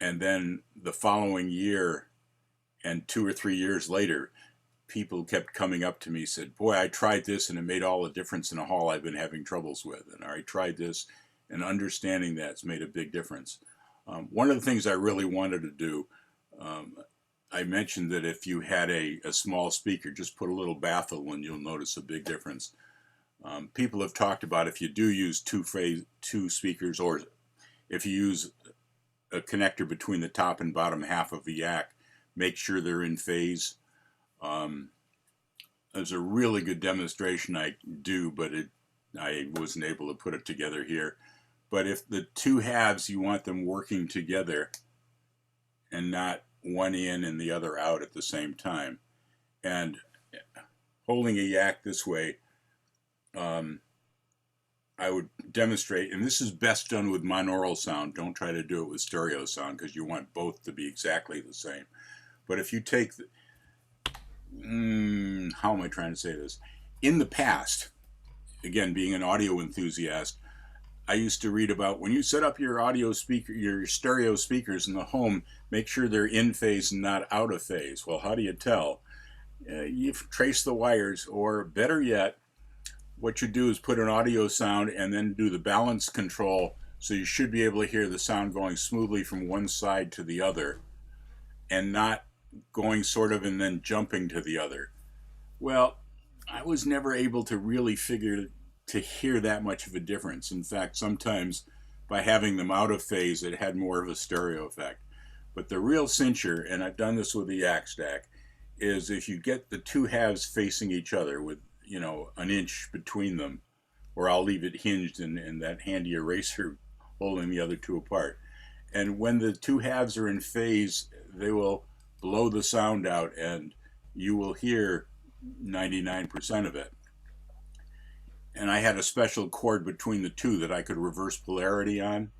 And then the following year and 2 or 3 years later, people kept coming up to me, said, boy, I tried this and it made all the difference in a hall I've been having troubles with. And I tried this, and understanding that's made a big difference. One of the things I really wanted to do, I mentioned that if you had a small speaker, just put a little baffle and you'll notice a big difference. People have talked about, if you do use 2 speakers, or if you use a connector between the top and bottom half of the yak, make sure they're in phase. There's a really good demonstration I do, but I wasn't able to put it together here. But if the 2 halves, you want them working together and not one in and the other out at the same time. And holding a yak this way, I would demonstrate, and this is best done with monaural sound. Don't try to do it with stereo sound, because you want both to be exactly the same. But if you take how am I trying to say this? In the past, again, being an audio enthusiast, I used to read about, when you set up your audio speaker, your stereo speakers in the home, make sure they're in phase and not out of phase. Well, how do you tell? You trace the wires, or better yet, what you do is put an audio sound and then do the balance control, so you should be able to hear the sound going smoothly from one side to the other and not going sort of and then jumping to the other. Well, I was never able to really figure to hear that much of a difference. In fact, sometimes by having them out of phase, it had more of a stereo effect. But the real cincher, and I've done this with the yak stack, is if you get the 2 halves facing each other with, an inch between them, or I'll leave it hinged and that handy eraser holding the other 2 apart. And when the 2 halves are in phase, they will blow the sound out and you will hear 99% of it. And I had a special cord between the 2 that I could reverse polarity on.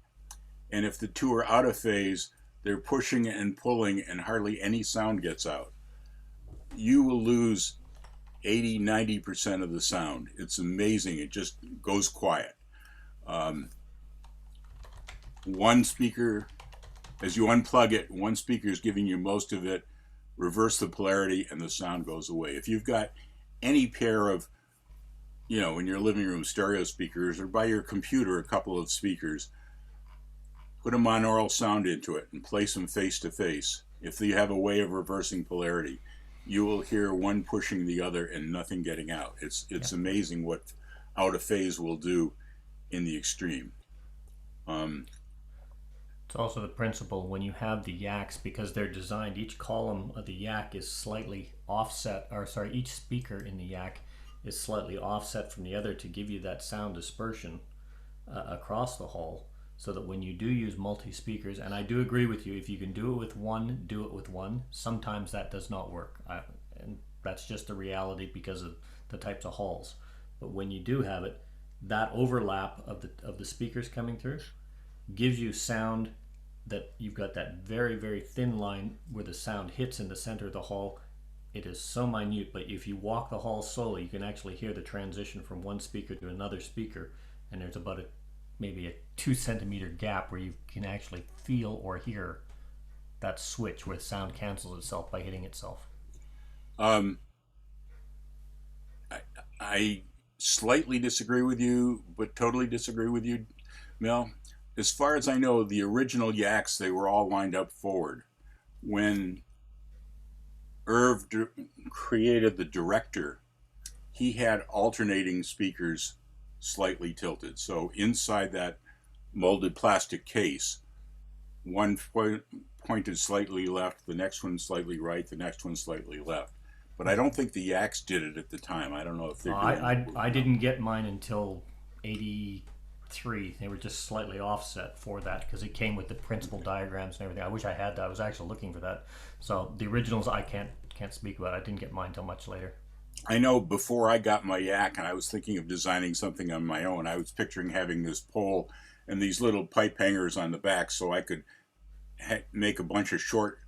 And if the 2 are out of phase, they're pushing and pulling and hardly any sound gets out. You will lose 80-90% of the sound. It's amazing. It just goes quiet. One speaker, as you unplug it, one speaker is giving you most of it. Reverse the polarity and the sound goes away. If you've got any pair of, in your living room stereo speakers, or by your computer a couple of speakers, put a monaural sound into it and place them face to face. If you have a way of reversing polarity, you will hear one pushing the other and nothing getting out. It's amazing what out of phase will do in the extreme. It's also the principle when you have the yaks, because they're designed, each column of the yak is slightly offset, or sorry, each speaker in the yak is slightly offset from the other to give you that sound dispersion across the hall, so that when you do use multi-speakers, and I do agree with you, if you can do it with one, do it with one. Sometimes that does not work, and that's just the reality because of the types of halls. But when you do have it, that overlap of the speakers coming through gives you sound that you've got that very, very thin line where the sound hits in the center of the hall. It is so minute, but if you walk the hall slowly, you can actually hear the transition from one speaker to another speaker, and there's about maybe a 2 centimeter gap where you can actually feel or hear that switch where sound cancels itself by hitting itself. I slightly disagree with you, but totally disagree with you, Mel. As far as I know, the original yaks, they were all lined up forward. When Irv created the director, he had alternating speakers slightly tilted. So inside that molded plastic case, one pointed slightly left, the next one slightly right, the next one slightly left. But I don't think the yaks did it at the time. I don't know if they're doing it. I didn't get mine until 83. They were just slightly offset for that because it came with the principal diagrams and everything. I wish I had that. I was actually looking for that. So the originals I can't speak about. I didn't get mine until much later. I know before I got my yak and I was thinking of designing something on my own, I was picturing having this pole and these little pipe hangers on the back so I could make a bunch of short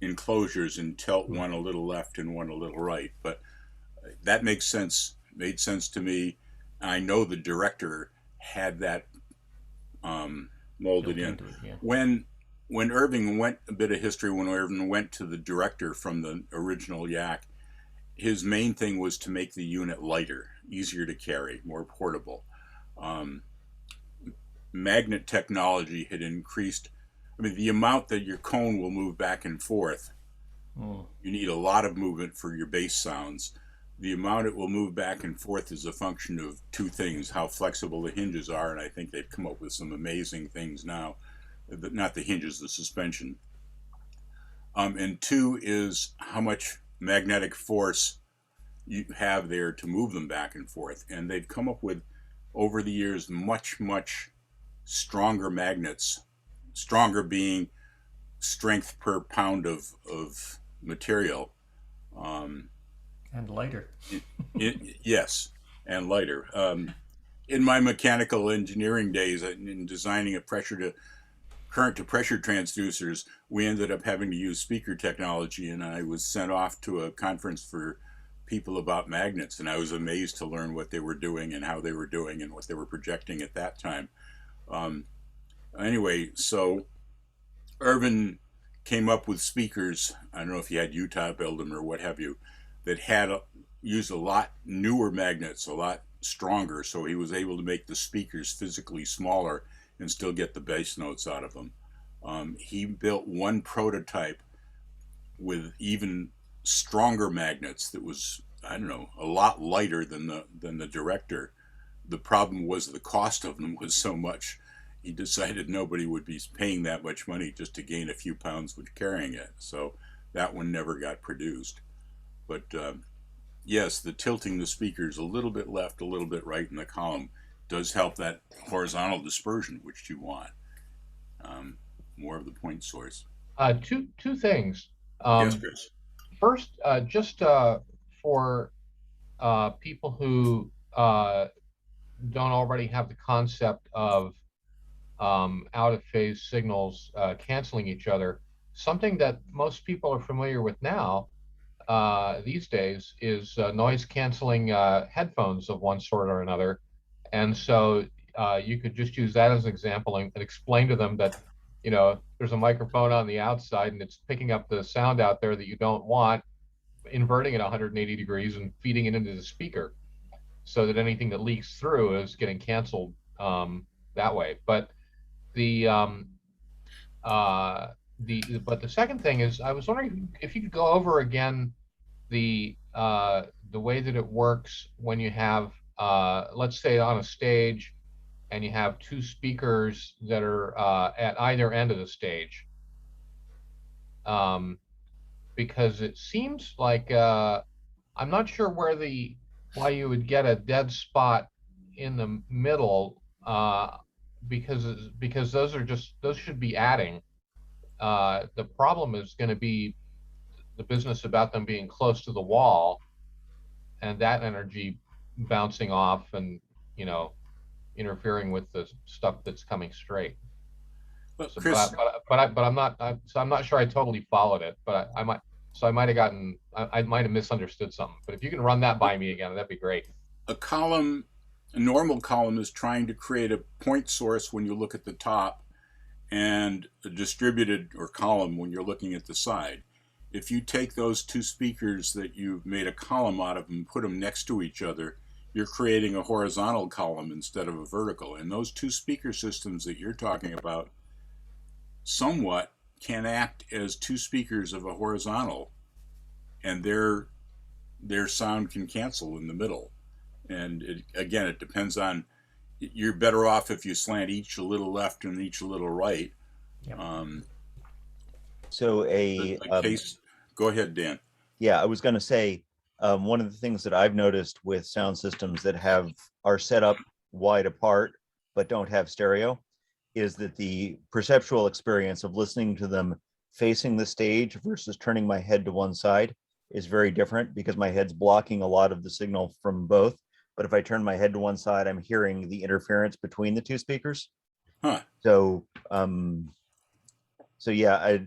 enclosures and tilt one a little left and one a little right. But that made sense to me. I know the director had that molded in. Yeah. When Irving went, a bit of history, when Irving went to the director from the original yak, his main thing was to make the unit lighter, easier to carry, more portable. Magnet technology had increased. I mean, the amount that your cone will move back and forth, you need a lot of movement for your bass sounds. The amount it will move back and forth is a function of two things: how flexible the hinges are, and I think they've come up with some amazing things now. Not the hinges, the suspension. And two is how much magnetic force you have there to move them back and forth. And they've come up with, over the years, much, much stronger magnets, stronger being strength per pound of material. And lighter. Yes, and lighter. In my mechanical engineering days, in designing a current to pressure transducers, we ended up having to use speaker technology, and I was sent off to a conference for people about magnets, and I was amazed to learn what they were doing and how they were doing and what they were projecting at that time. Anyway, so Irvin came up with speakers, I don't know if he had Utah build them or what have you, that had used a lot newer magnets, a lot stronger, so he was able to make the speakers physically smaller and still get the bass notes out of them. He built one prototype with even stronger magnets that was, I don't know, a lot lighter than the director. The problem was the cost of them was so much. He decided nobody would be paying that much money just to gain a few pounds with carrying it. So that one never got produced. But yes, the tilting the speakers a little bit left, a little bit right in the column does help that horizontal dispersion, which you want. More of the point source. Two things. Yes, Chris. First, just for people who don't already have the concept of out of phase signals canceling each other, something that most people are familiar with now these days is noise canceling headphones of one sort or another. And so you could just use that as an example and explain to them that, you know, there's a microphone on the outside and it's picking up the sound out there that you don't want, inverting it 180 degrees and feeding it into the speaker so that anything that leaks through is getting canceled that way. But but the second thing is, I was wondering if you could go over again the way that it works when you have, let's say on a stage, and you have two speakers that are at either end of the stage. Because it seems like I'm not sure why you would get a dead spot in the middle, because those should be adding. The problem is going to be the business about them being close to the wall and that energy bouncing off and, you know, interfering with the stuff that's coming straight. But So, Chris, I'm not sure I totally followed it, but I might. So I might have gotten, I might have misunderstood something. But if you can run that by me again, that'd be great. a normal column is trying to create a point source when you look at the top, and a distributed or column when you're looking at the side. If you take those two speakers that you've made a column out of and put them next to each other, you're creating a horizontal column instead of a vertical. And those two speaker systems that you're talking about somewhat can act as two speakers of a horizontal, and their sound can cancel in the middle. And again, it depends on, you're better off if you slant each a little left and each a little right. Yep. So Case, go ahead, Dan. yeah, I was going to say, one of the things that I've noticed with sound systems that are set up wide apart but don't have stereo is that the perceptual experience of listening to them facing the stage versus turning my head to one side is very different, because my head's blocking a lot of the signal from both. But if I turn my head to one side, I'm hearing the interference between the two speakers. Huh. So, yeah,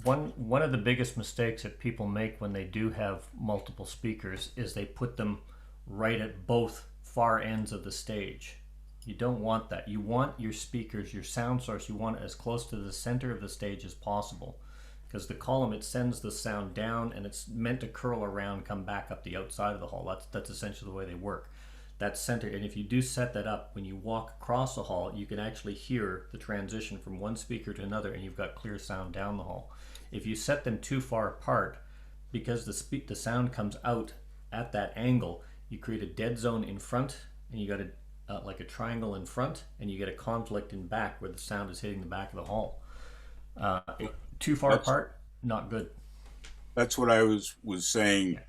one of the biggest mistakes that people make when they do have multiple speakers is they put them right at both far ends of the stage. You don't want that. You want your speakers, your sound source, you want it as close to the center of the stage as possible, because the column, it sends the sound down and it's meant to curl around, come back up the outside of the hall. That's essentially the way they work. That's center, and if you do set that up, when you walk across the hall, you can actually hear the transition from one speaker to another, and you've got clear sound down the hall. If you set them too far apart, because the sound comes out at that angle, you create a dead zone in front, and you got like a triangle in front, and you get a conflict in back where the sound is hitting the back of the hall. Too far apart, not good. That's what I was saying,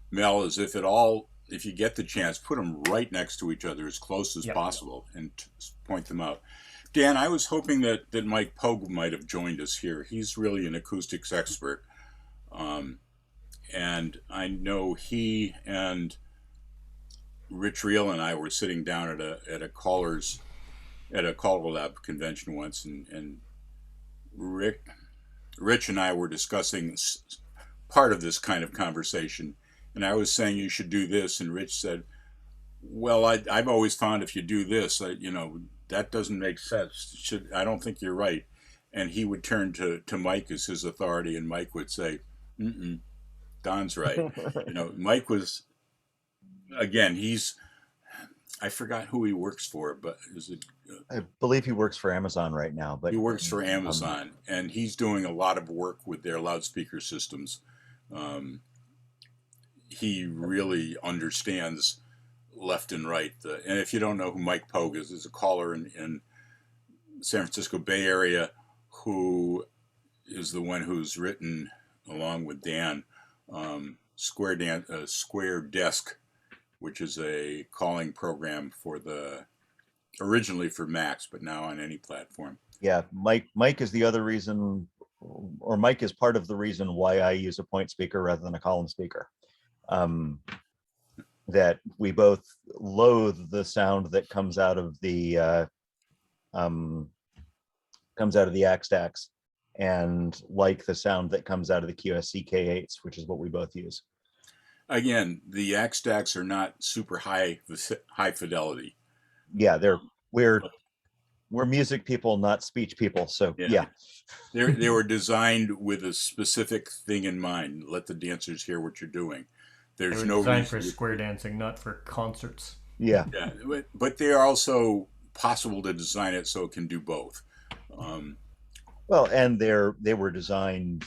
Mel, is if you get the chance, put them right next to each other as close as possible and point them out. Dan, I was hoping that Mike Pogue might have joined us here. He's really an acoustics expert. And I know he and Rich Reel and I were sitting down at a Caller Lab convention once, and Rich and I were discussing part of this kind of conversation, and I was saying you should do this, and Rich said, well, I've always found if you do this, that doesn't make sense. I don't think you're right. And he would turn to Mike as his authority, and Mike would say, Don's right. Mike was, again, I forgot who he works for, but I believe he works for Amazon right now. But he works for Amazon, and he's doing a lot of work with their loudspeaker systems. He really understands left and right. And if you don't know who Mike Pogue is, there's a caller in San Francisco Bay Area who is the one who's written, along with Dan, Square Desk, which is a calling program originally for Macs, but now on any platform. Yeah, Mike is the other reason, or Mike is part of the reason why I use a point speaker rather than a column speaker. That we both loathe the sound that comes out of the AX stacks, and like the sound that comes out of the QSC K8s, which is what we both use. Again, the AX stacks are not super high fidelity. Yeah, we're music people, not speech people. So yeah. They were designed with a specific thing in mind. Let the dancers hear what you're doing. There's no designed for square dancing, not for concerts. Yeah. But they are also possible to design it so it can do both. Well, and they were designed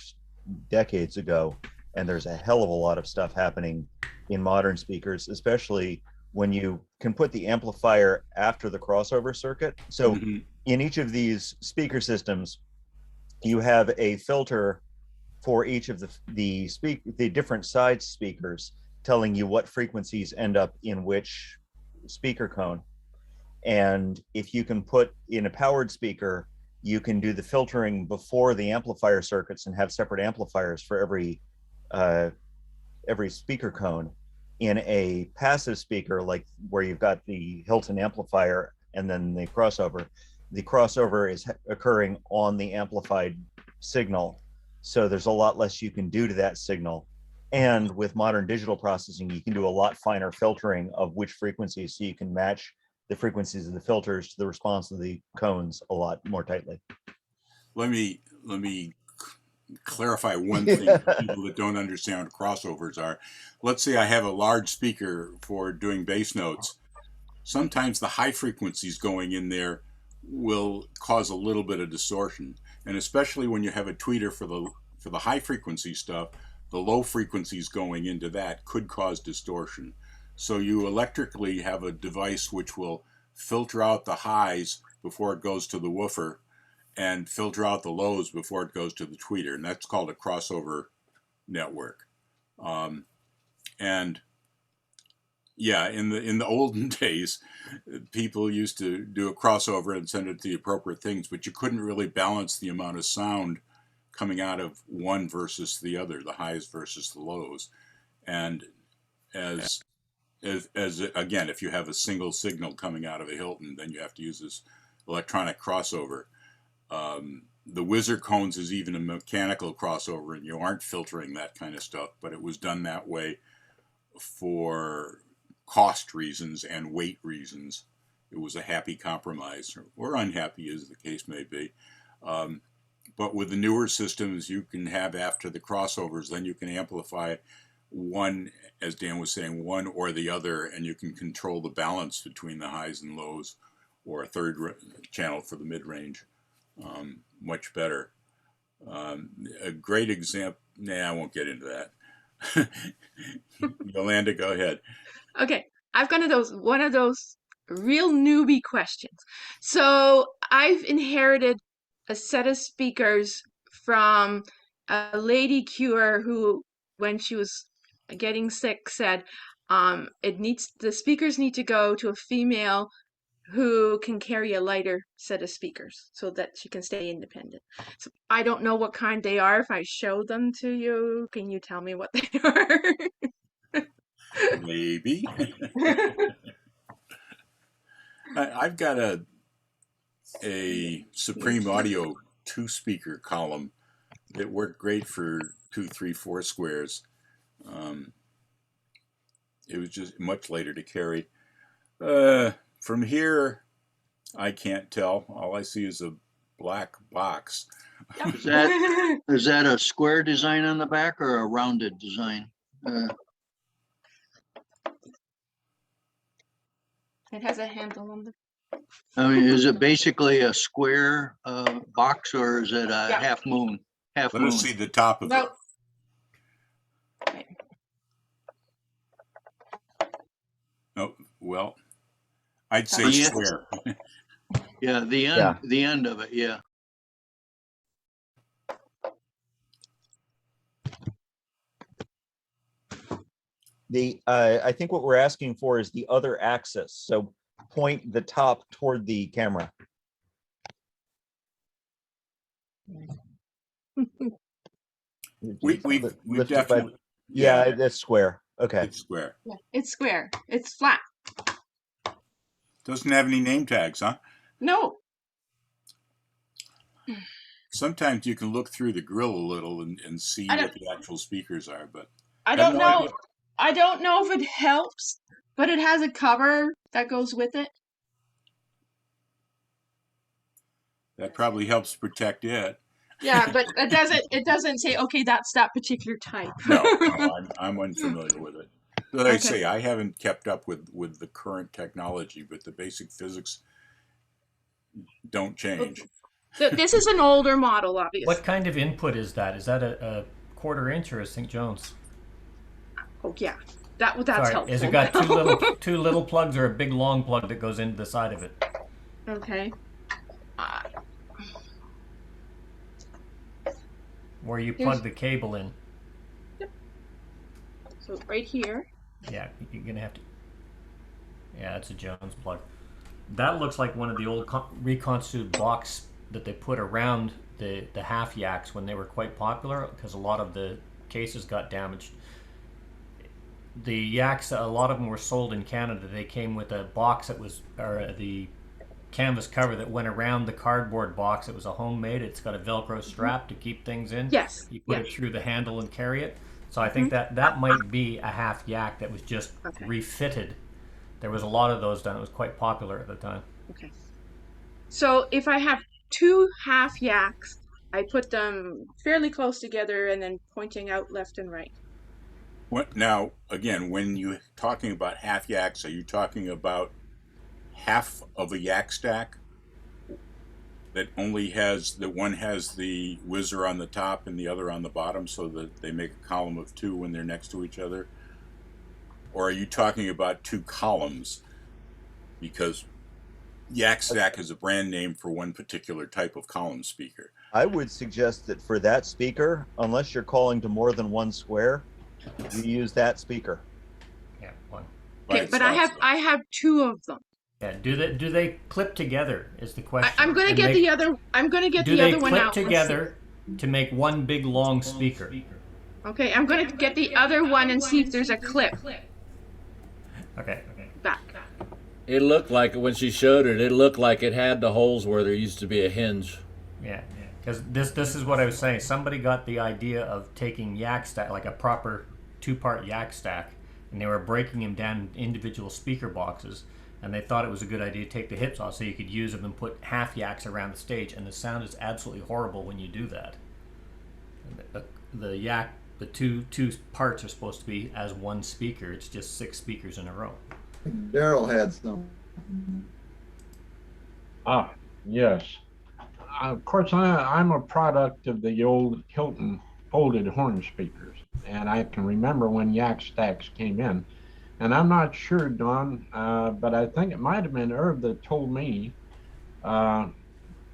decades ago, and there's a hell of a lot of stuff happening in modern speakers, especially when you can put the amplifier after the crossover circuit. So Mhm. in each of these speaker systems, you have a filter for each of the different side speakers, telling you what frequencies end up in which speaker cone. And if you can put in a powered speaker, you can do the filtering before the amplifier circuits and have separate amplifiers for every speaker cone. In a passive speaker, like where you've got the Hilton amplifier and then the crossover is occurring on the amplified signal. So there's a lot less you can do to that signal. And with modern digital processing, you can do a lot finer filtering of which frequencies, so you can match the frequencies of the filters to the response of the cones a lot more tightly. Let me clarify one thing for people that don't understand what crossovers are. Let's say I have a large speaker for doing bass notes. Sometimes the high frequencies going in there will cause a little bit of distortion, and especially when you have a tweeter for the high frequency stuff, the low frequencies going into that could cause distortion. So you electrically have a device which will filter out the highs before it goes to the woofer and filter out the lows before it goes to the tweeter, and that's called a crossover network. And yeah, in the olden days, people used to do a crossover and send it to the appropriate things, but you couldn't really balance the amount of sound coming out of one versus the other, the highs versus the lows. And as again, if you have a single signal coming out of a Hilton, then you have to use this electronic crossover. The Wizard cones is even a mechanical crossover, and you aren't filtering that kind of stuff, but it was done that way for cost reasons and weight reasons. It was a happy compromise, or unhappy as the case may be. But with the newer systems, you can have, after the crossovers, then you can amplify one, as Dan was saying, one or the other, and you can control the balance between the highs and lows, or a third channel for the mid-range much better. A great example, I won't get into that. Yolanda, go ahead. Okay, I've got one of those real newbie questions. So I've inherited a set of speakers from a lady cure who, when she was getting sick, said the speakers need to go to a female who can carry a lighter set of speakers so that she can stay independent. So I don't know what kind they are. If I show them to you, can you tell me what they are? Maybe. I've got a Supreme Audio 2-speaker column that worked great for 2, 3, 4 squares. It was just much later to carry. From here, I can't tell. All I see is a black box. Is that a square design on the back or a rounded design? It has a handle on the. I mean, is it basically a square box, or is it a Yeah. half moon? Half Let moon. us see the top of No. it. Oh, well, I'd say Yeah. square. Yeah, the end. Yeah. The end of it. Yeah. I think what we're asking for is the other axis. So point the top toward the camera. We've Lift it by- definitely. Yeah, that's square. Okay. It's square. Yeah, it's square. It's flat. Doesn't have any name tags, huh? No. Sometimes you can look through the grill a little and see I what don't- the actual speakers are, but I have don't no know. idea. I don't know if it helps, but it has a cover that goes with it. That probably helps protect it. Yeah, but it doesn't say, okay, that's that particular type. No, I'm unfamiliar with it. But I say I haven't kept up with the current technology, but the basic physics don't change. This is an older model, obviously. What kind of input is that? Is that a 1/4 inch or a St. Jones? Oh, yeah. That's Sorry, helpful. is it got two little plugs or a big long plug that goes into the side of it? Okay. Where you Here's- plug the cable in. So right here. Yeah, you're gonna have to. Yeah, that's a Jones plug. That looks like one of the old reconstituted blocks that they put around the half yaks when they were quite popular, because a lot of the cases got damaged. The yaks, a lot of them were sold in Canada. They came with a box that was, or the canvas cover that went around the cardboard box. It was a homemade. It's got a Velcro strap to keep things in. Yes. You put it through the handle and carry it. So I think that might be a half yak that was just refitted. There was a lot of those done. It was quite popular at the time. Okay. So if I have two half yaks, I put them fairly close together and then pointing out left and right. Now, again, when you're talking about half yaks, are you talking about half of a yak stack that only has, that one has the whizzer on the top and the other on the bottom, so that they make a column of two when they're next to each other? Or are you talking about two columns? Because yak stack is a brand name for one particular type of column speaker. I would suggest that for that speaker, unless you're calling to more than one square, you use that speaker. Yeah, one. Okay, but I have two of them. Yeah, do they clip together is the question. I'm gonna get the other one out. Do they clip together to make one big long speaker? Okay, I'm gonna get the other one and see if there's a clip. Okay. Back. It looked like, when she showed it, it looked like it had the holes where there used to be a hinge. Yeah, because this is what I was saying. Somebody got the idea of taking yak stack, like a proper two-part yak stack, and they were breaking them down in individual speaker boxes, and they thought it was a good idea to take the hips off so you could use them and put half yaks around the stage, and the sound is absolutely horrible when you do that. The yak, the two parts are supposed to be as one speaker. It's just 6 speakers in a row. Daryl had some. Yes. Of course, I'm a product of the old Hilton folded horn speakers, and I can remember when yak stacks came in. And I'm not sure, Don, but I think it might have been Irv that told me that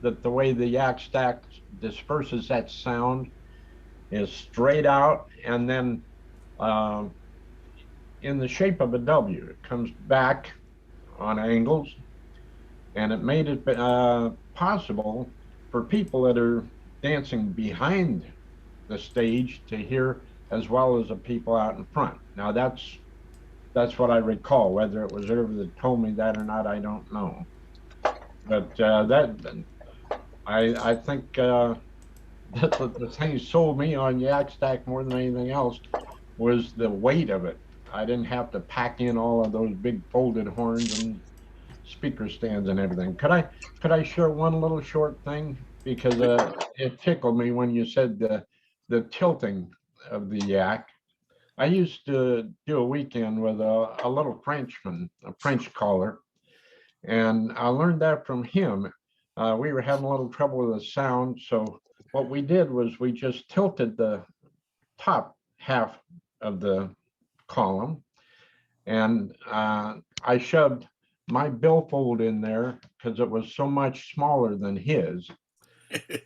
the way the yak stack disperses that sound is straight out and then in the shape of a W. It comes back on angles, and it made it possible for people that are dancing behind the stage to hear as well as the people out in front. Now that's what I recall. Whether it was Irv that told me that or not, I don't know. But I think that the thing sold me on yak stack more than anything else was the weight of it. I didn't have to pack in all of those big folded horns and speaker stands and everything. Could I share one little short thing? Because it tickled me when you said the tilting of the yak. I used to do a weekend with a little Frenchman, a French caller, and I learned that from him. We were having a little trouble with the sound, so what we did was we just tilted the top half of the column, and I shoved my billfold in there because it was so much smaller than his,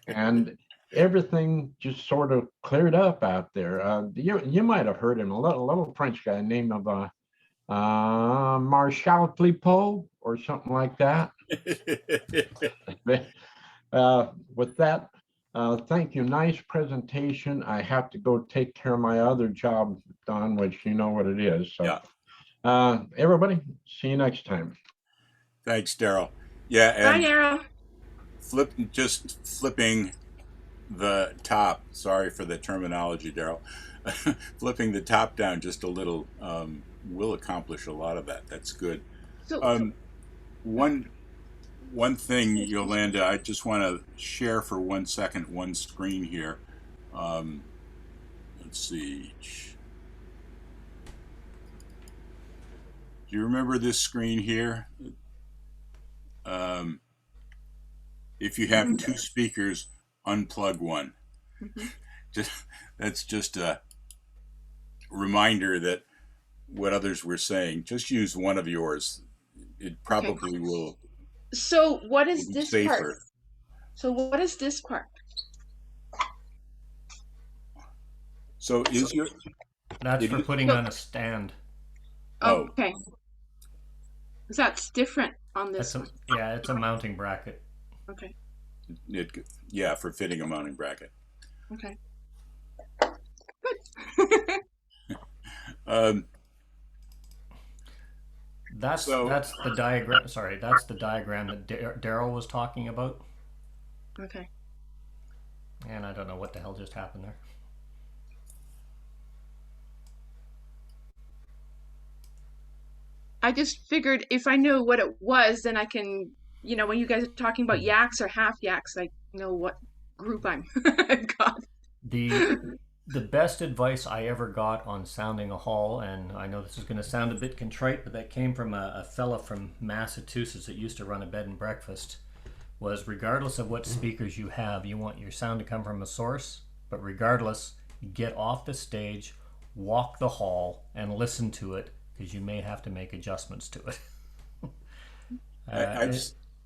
and everything just sort of cleared up out there. You might have heard him, a little French guy named Marshal Clipot or something like that. With that, thank you. Nice presentation. I have to go take care of my other job, Don, which you know what it is. So, yeah. Everybody, see you next time. Thanks, Daryl. Yeah, and Bye, Daryl. Flipping the top. Sorry for the terminology, Daryl. Flipping the top down just a little will accomplish a lot of that. That's good. So, one thing, Yolanda, I just want to share for 1 second one screen here. Let's see. Do you remember this screen here? If you have 2 speakers, unplug one. That's just a reminder that what others were saying. Just use one of yours. It probably will. So what is be this safer. part? So what is this part? So is your That's for putting on a stand. Oh. Okay. That's different on this That's one. yeah, it's a mounting bracket. Okay. yeah, for fitting a mounting bracket. Okay. Good. That's the diagram. Sorry, that's the diagram that Daryl was talking about. Okay. And I don't know what the hell just happened there. I just figured if I knew what it was, then I can, when you guys are talking about yaks or half yaks, I know what group I've got. The best advice I ever got on sounding a hall, and I know this is going to sound a bit contrite, but that came from a fella from Massachusetts that used to run a bed and breakfast, was regardless of what speakers you have, you want your sound to come from a source, but regardless, get off the stage, walk the hall, and listen to it, because you may have to make adjustments to it.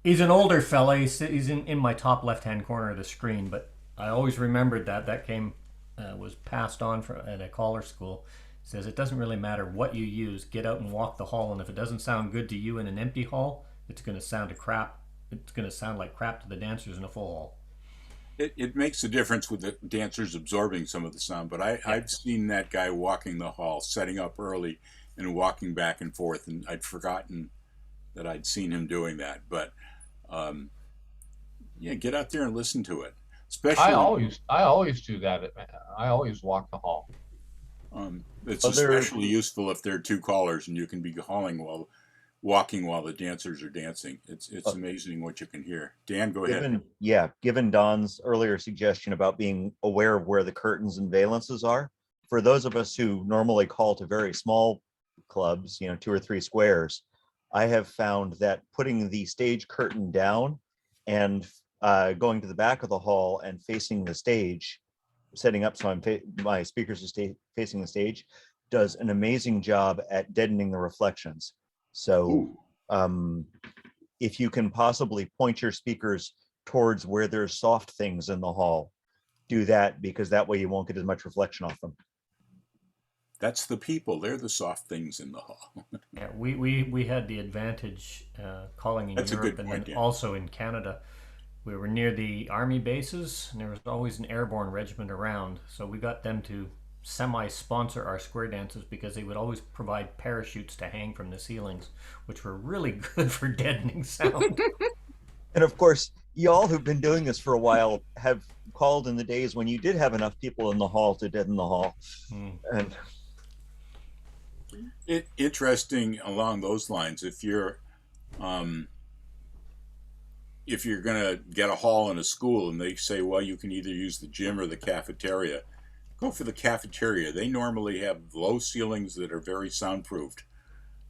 He's an older fella. He's in my top left-hand corner of the screen, but I always remembered that came was passed on at a caller school. It says it doesn't really matter what you use. Get out and walk the hall, and if it doesn't sound good to you in an empty hall, it's going to sound crap. It's going to sound like crap to the dancers in a full hall. It makes a difference with the dancers absorbing some of the sound, but I've seen that guy walking the hall, setting up early and walking back and forth, and I'd forgotten that I'd seen him doing that. But yeah, get out there and listen to it. Especially, I always do that. I always walk the hall. It's especially useful if there are two callers and you can be walking while the dancers are dancing. It's amazing what you can hear. Dan, go ahead. Given Don's earlier suggestion about being aware of where the curtains and valences are, for those of us who normally call to very small clubs, 2 or 3 squares, I have found that putting the stage curtain down and going to the back of the hall and facing the stage, setting up so my speakers are facing the stage, does an amazing job at deadening the reflections. So if you can possibly point your speakers towards where there's soft things in the hall, do that, because that way you won't get as much reflection off them. That's the people. They're the soft things in the hall. Yeah, we had the advantage calling in Europe and then also in Canada. We were near the army bases, and there was always an airborne regiment around. So we got them to semi-sponsor our square dances because they would always provide parachutes to hang from the ceilings, which were really good for deadening sound. And of course, y'all who've been doing this for a while have called in the days when you did have enough people in the hall to deaden the hall. And interesting along those lines, if you're going to get a hall in a school and they say, well, you can either use the gym or the cafeteria, go for the cafeteria. They normally have low ceilings that are very soundproofed,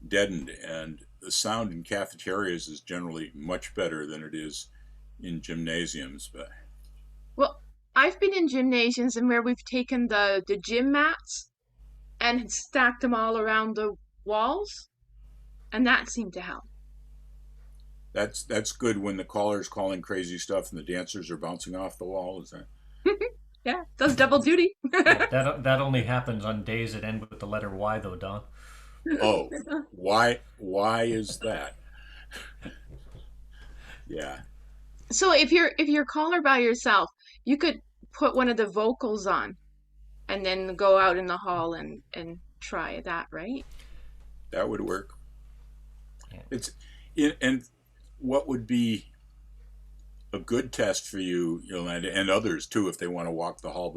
deadened, and the sound in cafeterias is generally much better than it is in gymnasiums. But well, I've been in gymnasiums and where we've taken the gym mats and stacked them all around the walls, and that seemed to help. That's good when the caller's calling crazy stuff and the dancers are bouncing off the wall, is that? Yeah, does double duty. that only happens on days that end with the letter Y, though, Don. Oh, why is that? Yeah. So if you're caller by yourself, you could put one of the vocals on and then go out in the hall and try that, right? That would work. Yeah. And what would be a good test for you, Yolanda, and others too, if they want to walk the hall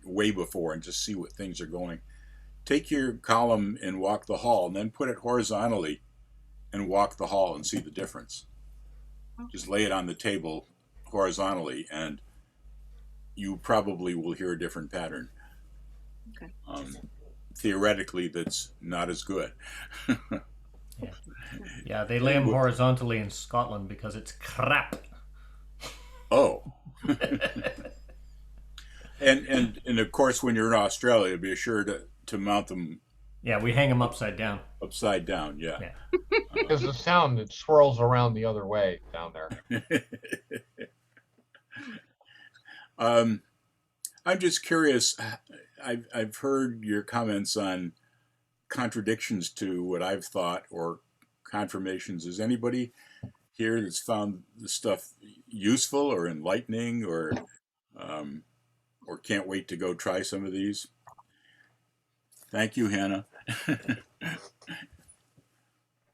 way before and just see what things are going. Take your column and walk the hall, and then put it horizontally and walk the hall and see the difference. Just lay it on the table horizontally, and you probably will hear a different pattern. Okay. Theoretically, that's not as good. Yeah, they lay them horizontally in Scotland because it's crap. Oh. and of course, when you're in Australia, be sure to mount them Yeah, we hang them upside down. Upside down, yeah. Because the sound, it swirls around the other way down there. I'm just curious. I've heard your comments on contradictions to what I've thought or confirmations. Is anybody here that's found this stuff useful or enlightening or can't wait to go try some of these? Thank you, Hannah.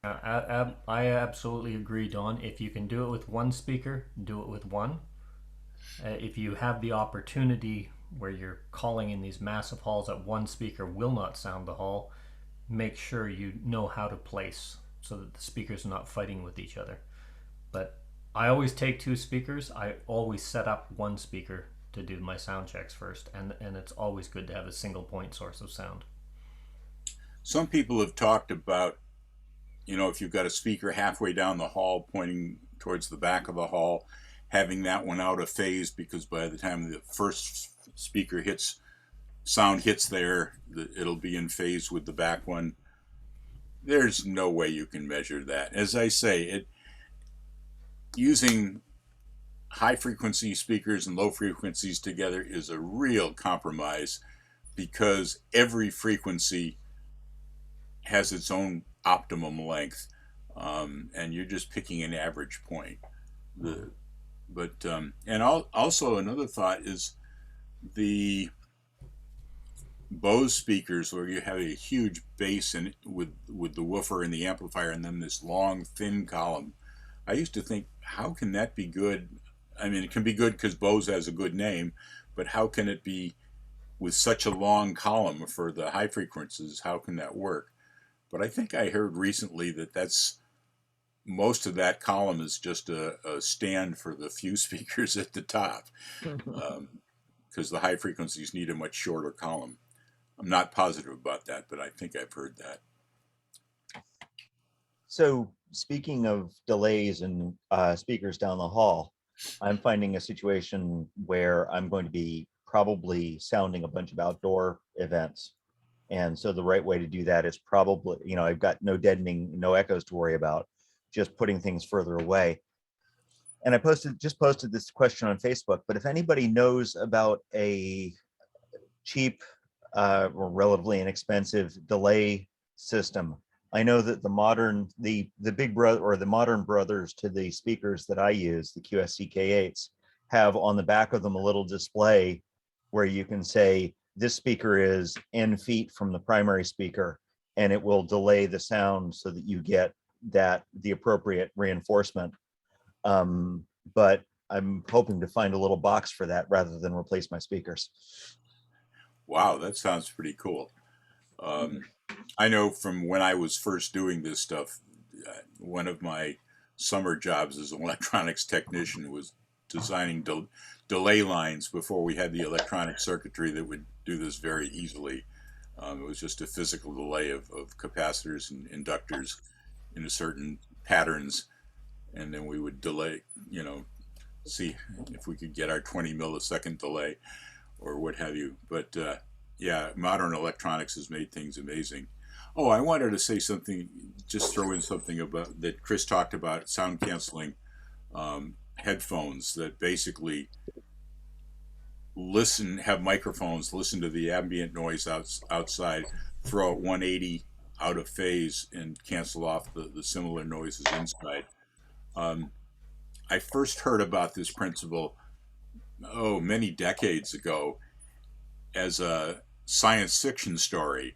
I absolutely agree, Don. If you can do it with one speaker, do it with one. If you have the opportunity where you're calling in these massive halls that one speaker will not sound the hall, make sure you know how to place so that the speakers are not fighting with each other. But I always take two speakers. I always set up one speaker to do my sound checks first, and it's always good to have a single point source of sound. Some people have talked about, if you've got a speaker halfway down the hall pointing towards the back of the hall, having that one out of phase, because by the time the first speaker sound hits there, it'll be in phase with the back one. There's no way you can measure that. As I say, using high frequency speakers and low frequencies together is a real compromise, because every frequency has its own optimum length, and you're just picking an average point. Also another thought is the Bose speakers, where you have a huge bass with the woofer and the amplifier, and then this long thin column. I used to think, how can that be good? I mean, it can be good because Bose has a good name, but how can it be with such a long column for the high frequencies? How can that work? But I think I heard recently that most of that column is just a stand for the few speakers at the top, because the high frequencies need a much shorter column. I'm not positive about that, but I think I've heard that. So speaking of delays and speakers down the hall, I'm finding a situation where I'm going to be probably sounding a bunch of outdoor events. And so the right way to do that is probably, I've got no deadening, no echoes to worry about, just putting things further away. And I just posted this question on Facebook, but if anybody knows about a cheap or relatively inexpensive delay system, I know that the big brother or the modern brothers to the speakers that I use, the QSC K8s, have on the back of them a little display where you can say, this speaker is N feet from the primary speaker, and it will delay the sound so that you get the appropriate reinforcement. But I'm hoping to find a little box for that rather than replace my speakers. Wow, that sounds pretty cool. I know from when I was first doing this stuff, one of my summer jobs as an electronics technician was designing delay lines before we had the electronic circuitry that would do this very easily. It was just a physical delay of capacitors and inductors in a certain patterns, and then we would delay, see if we could get our 20 millisecond delay or what have you. But yeah, modern electronics has made things amazing. Oh, I wanted to say something, just throw in something about that Chris talked about, sound canceling headphones that basically have microphones, listen to the ambient noise outside, throw it 180 out of phase and cancel off the similar noises inside. I first heard about this principle, many decades ago, as a science fiction story,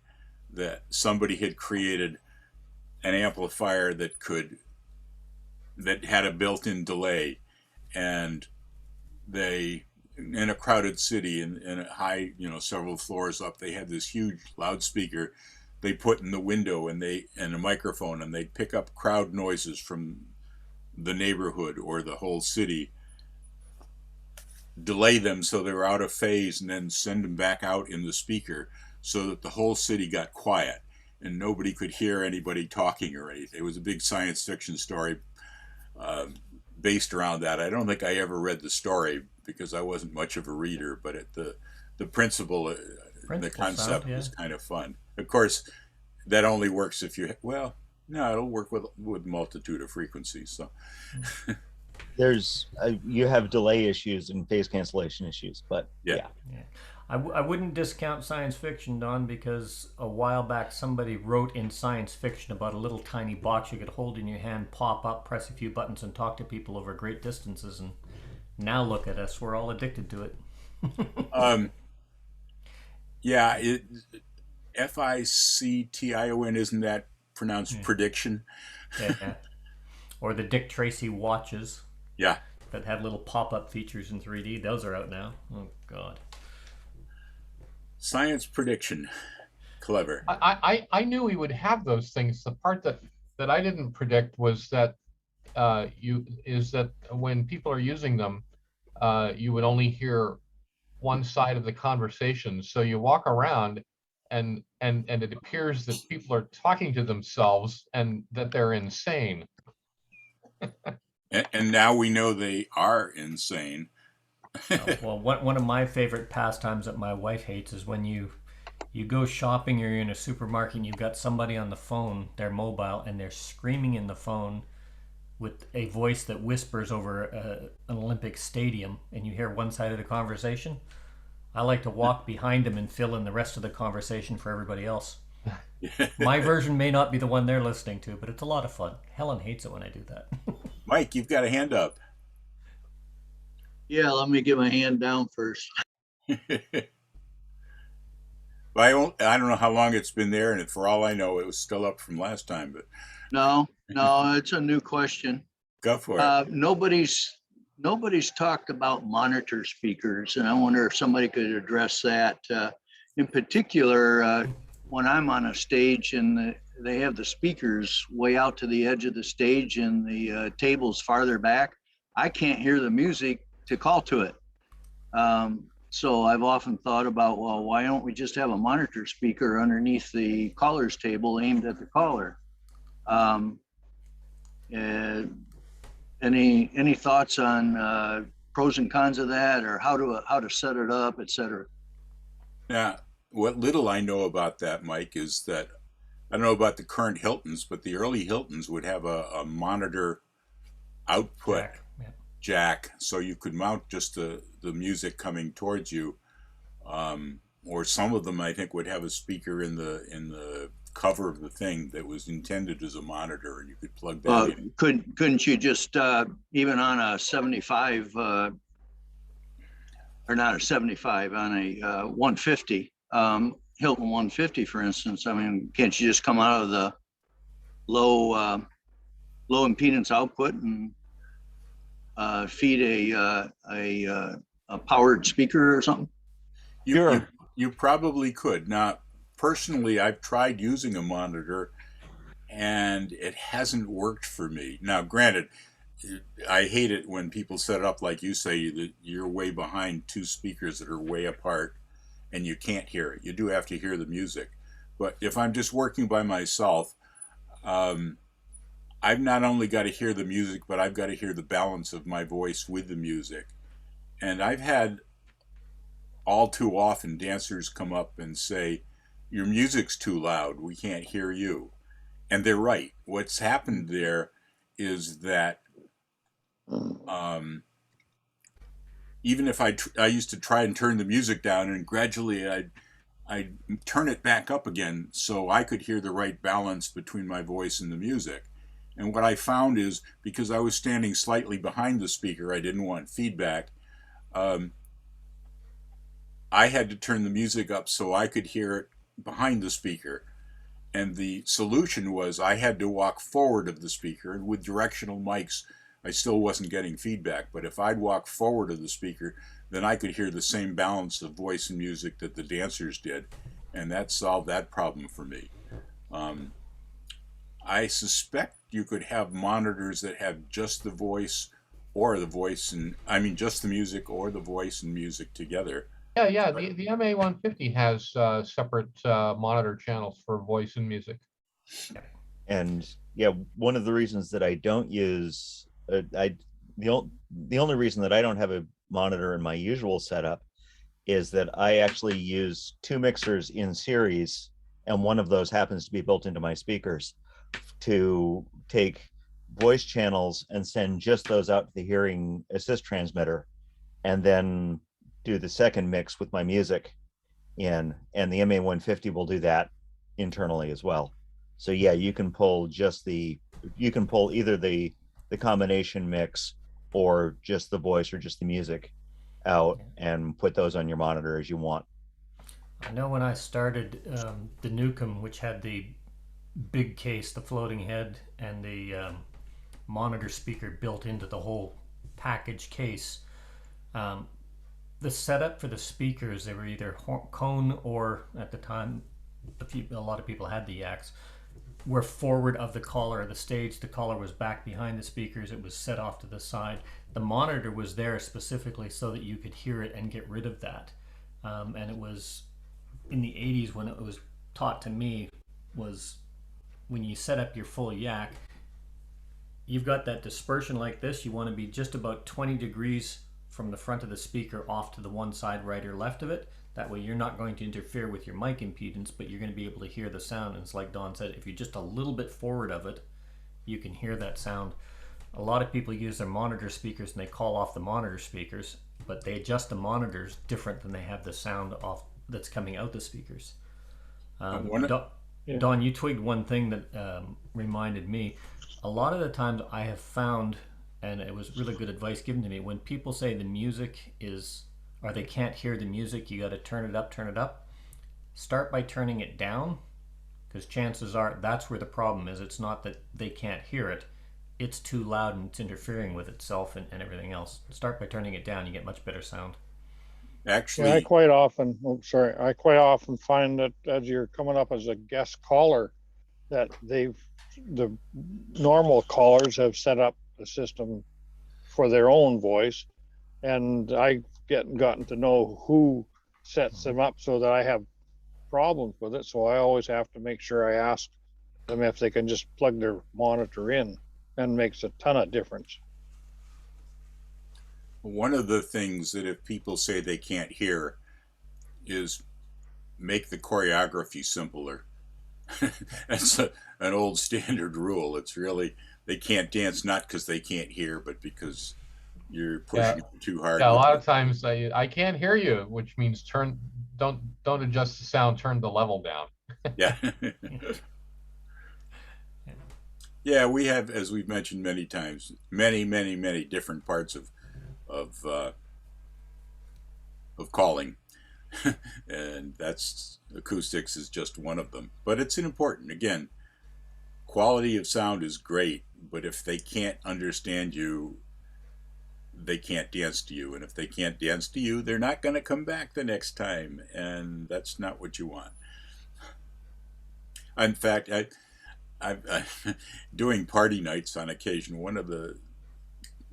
that somebody had created an amplifier that had a built-in delay, and they, in a crowded city in a high, several floors up, they had this huge loudspeaker they put in the window and a microphone, and they'd pick up crowd noises from the neighborhood or the whole city, delay them so they were out of phase, and then send them back out in the speaker so that the whole city got quiet and nobody could hear anybody talking or anything. It was a big science fiction story based around that. I don't think I ever read the story because I wasn't much of a reader, but the principle, the concept was kind of fun. Of course, that only works if you, well, no, it'll work with multitude of frequencies. So There's you have delay issues and phase cancellation issues, but yeah. I wouldn't discount science fiction, Don, because a while back somebody wrote in science fiction about a little tiny box you could hold in your hand, pop up, press a few buttons, and talk to people over great distances. And now look at us, we're all addicted to it. Yeah, FICTION, isn't that pronounced prediction? Yeah. Or the Dick Tracy watches. Yeah. That have little pop-up features in 3D. Those are out now. Oh, God. Science prediction. Clever. I knew we would have those things. The part that I didn't predict was that that when people are using them, you would only hear one side of the conversation. So you walk around and it appears that people are talking to themselves and that they're insane. And now we know they are insane. Well, one of my favorite pastimes that my wife hates is when you go shopping or you're in a supermarket and you've got somebody on the phone, they're mobile, and they're screaming in the phone with a voice that whispers over an Olympic stadium, and you hear one side of the conversation. I like to walk behind them and fill in the rest of the conversation for everybody else. My version may not be the one they're listening to, but it's a lot of fun. Helen hates it when I do that. Mike, you've got a hand up. Yeah, let me get my hand down first. I don't know how long it's been there, and for all I know, it was still up from last time. But No, it's a new question. Go for it. Nobody's talked about monitor speakers, and I wonder if somebody could address that. In particular, when I'm on a stage and they have the speakers way out to the edge of the stage and the tables farther back, I can't hear the music to call to it. So I've often thought about, well, why don't we just have a monitor speaker underneath the caller's table aimed at the caller? Any thoughts on pros and cons of that, or how to set it up, etc.? Yeah, what little I know about that, Mike, is that I don't know about the current Hiltons, but the early Hiltons would have a monitor output jack, so you could mount just the music coming towards you, or some of them I think would have a speaker in the cover of the thing that was intended as a monitor, and you could plug that in. Couldn't you just even on a 75 or not a 75, on a 150 Hilton 150, for instance? I mean, can't you just come out of the low impedance output and feed a powered speaker or something? You probably could. Now, personally, I've tried using a monitor and it hasn't worked for me. Now, granted, I hate it when people set it up like you say, that you're way behind two speakers that are way apart and you can't hear it. You do have to hear the music. But if I'm just working by myself, I've not only got to hear the music, but I've got to hear the balance of my voice with the music. And I've had all too often dancers come up and say, your music's too loud, we can't hear you. And they're right. What's happened there is that even if I used to try and turn the music down, and gradually I'd turn it back up again so I could hear the right balance between my voice and the music. And what I found is, because I was standing slightly behind the speaker, I didn't want feedback, I had to turn the music up so I could hear it behind the speaker. And the solution was I had to walk forward of the speaker, and with directional mics, I still wasn't getting feedback. But if I'd walk forward of the speaker, then I could hear the same balance of voice and music that the dancers did. And that solved that problem for me. I suspect you could have monitors that have just the voice or the voice, and I mean just the music or the voice and music together. Yeah. The MA150 has separate monitor channels for voice and music. And yeah, one of the reasons that I don't use the only reason that I don't have a monitor in my usual setup is that I actually use two mixers in series and one of those happens to be built into my speakers, to take voice channels and send just those out to the hearing assist transmitter, and then do the second mix with my music in, and the MA150 will do that internally as well. So yeah, you can pull either the combination mix or just the voice or just the music out and put those on your monitor as you want. I know when I started the Newcomb, which had the big case, the floating head, and the monitor speaker built into the whole package case, the setup for the speakers, they were either cone or, at the time, a lot of people had the yaks, were forward of the collar of the stage. The collar was back behind the speakers. It was set off to the side. The monitor was there specifically so that you could hear it and get rid of that. And it was in the 80s when it was taught to me, was when you set up your full yak, you've got that dispersion like this. You want to be just about 20 degrees from the front of the speaker off to the one side, right or left of it. That way you're not going to interfere with your mic impedance, but you're going to be able to hear the sound. And it's like Don said, if you're just a little bit forward of it, you can hear that sound. A lot of people use their monitor speakers and they call off the monitor speakers, but they adjust the monitors different than they have the sound off that's coming out the speakers. Don, you twigged one thing that reminded me. A lot of the times I have found, and it was really good advice given to me, when people say the music is, or they can't hear the music, you got to turn it up. Start by turning it down, because chances are that's where the problem is. It's not that they can't hear it, it's too loud and it's interfering with itself and everything else. Start by turning it down, you get much better sound. Actually, I quite often find that as you're coming up as a guest caller, that the normal callers have set up a system for their own voice, and I gotten to know who sets them up so that I have problems with it. So I always have to make sure I ask them if they can just plug their monitor in, and makes a ton of difference. one of the things that if people say they can't hear is make the choreography simpler. That's an old standard rule. It's really, they can't dance not because they can't hear, but because you're pushing it too hard. Yeah, a lot of times I can't hear you, which means don't adjust the sound, turn the level down. Yeah. Yeah, we have, as we've mentioned many times, many different parts of calling, and that's, acoustics is just one of them. But it's important. Again, quality of sound is great, but if they can't understand you, they can't dance to you, and if they can't dance to you, they're not going to come back the next time, and that's not what you want. In fact, I'm doing party nights on occasion. One of the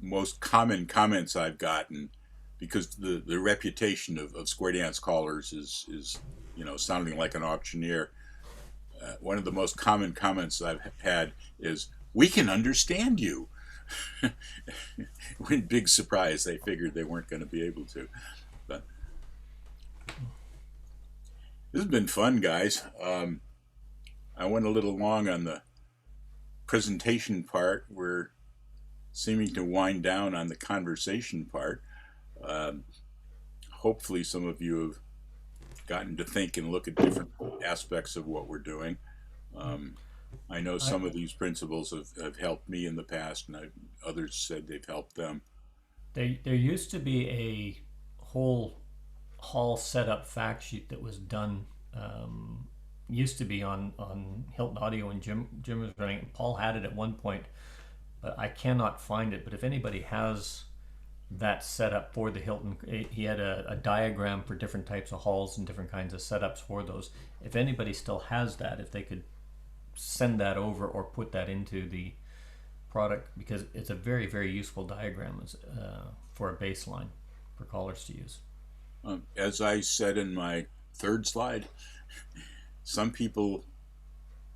most common comments I've gotten, because the reputation of square dance callers is sounding like an auctioneer. One of the most common comments I've had is, "We can understand you." When big surprise, they figured they weren't going to be able to. But this has been fun, guys. I went a little long on the presentation part. We're seeming to wind down on the conversation part. Hopefully some of you have gotten to think and look at different aspects of what we're doing. I know some of these principles have helped me in the past, and others said they've helped them. There used to be a whole hall setup fact sheet that was done, used to be on Hilton Audio, and Jim was running it. Paul had it at one point, but I cannot find it. But if anybody has that setup for the Hilton, he had a diagram for different types of halls and different kinds of setups for those. If anybody still has that, if they could send that over or put that into the product, because it's a very useful diagram for a baseline for callers to use. As I said in my third slide, some people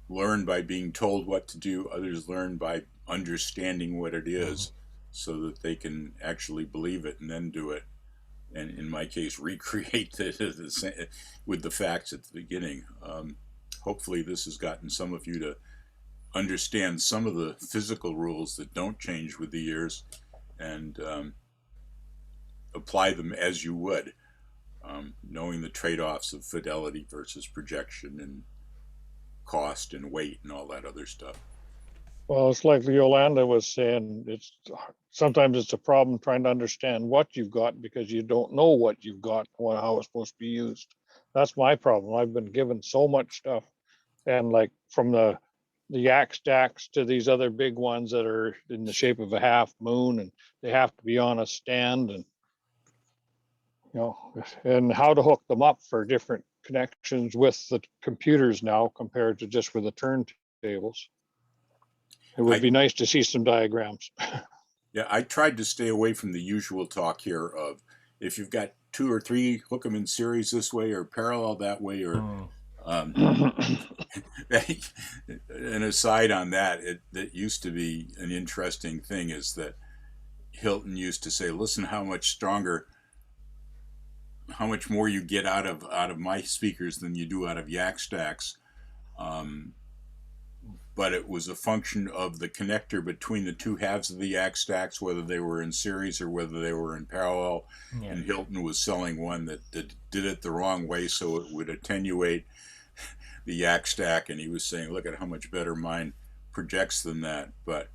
learn by being told what to do, others learn by understanding what it is, so that they can actually believe it and then do it. And in my case, recreate it with the facts at the beginning. hopefully this has gotten some of you to understand some of the physical rules that don't change with the years, and apply them as you would, knowing the trade-offs of fidelity versus projection and cost and weight and all that other stuff. Well, it's like Yolanda was saying, sometimes it's a problem trying to understand what you've got because you don't know what you've got or how it's supposed to be used. That's my problem. I've been given so much stuff, and like from the yak stacks to these other big ones that are in the shape of a half moon, and they have to be on a stand, and and how to hook them up for different connections with the computers now compared to just with the turntables. It would be nice to see some diagrams. Yeah, I tried to stay away from the usual talk here of if you've got 2 or 3, hook them in series this way or parallel that way, or an aside on that, that used to be an interesting thing is that Hilton used to say, listen how much stronger, how much more you get out of my speakers than you do out of yak stacks. But it was a function of the connector between the 2 halves of the yak stacks, whether they were in series or whether they were in parallel. Yeah. And Hilton was selling one that did it the wrong way, so it would attenuate the yak stack. And he was saying, look at how much better mine projects than that. But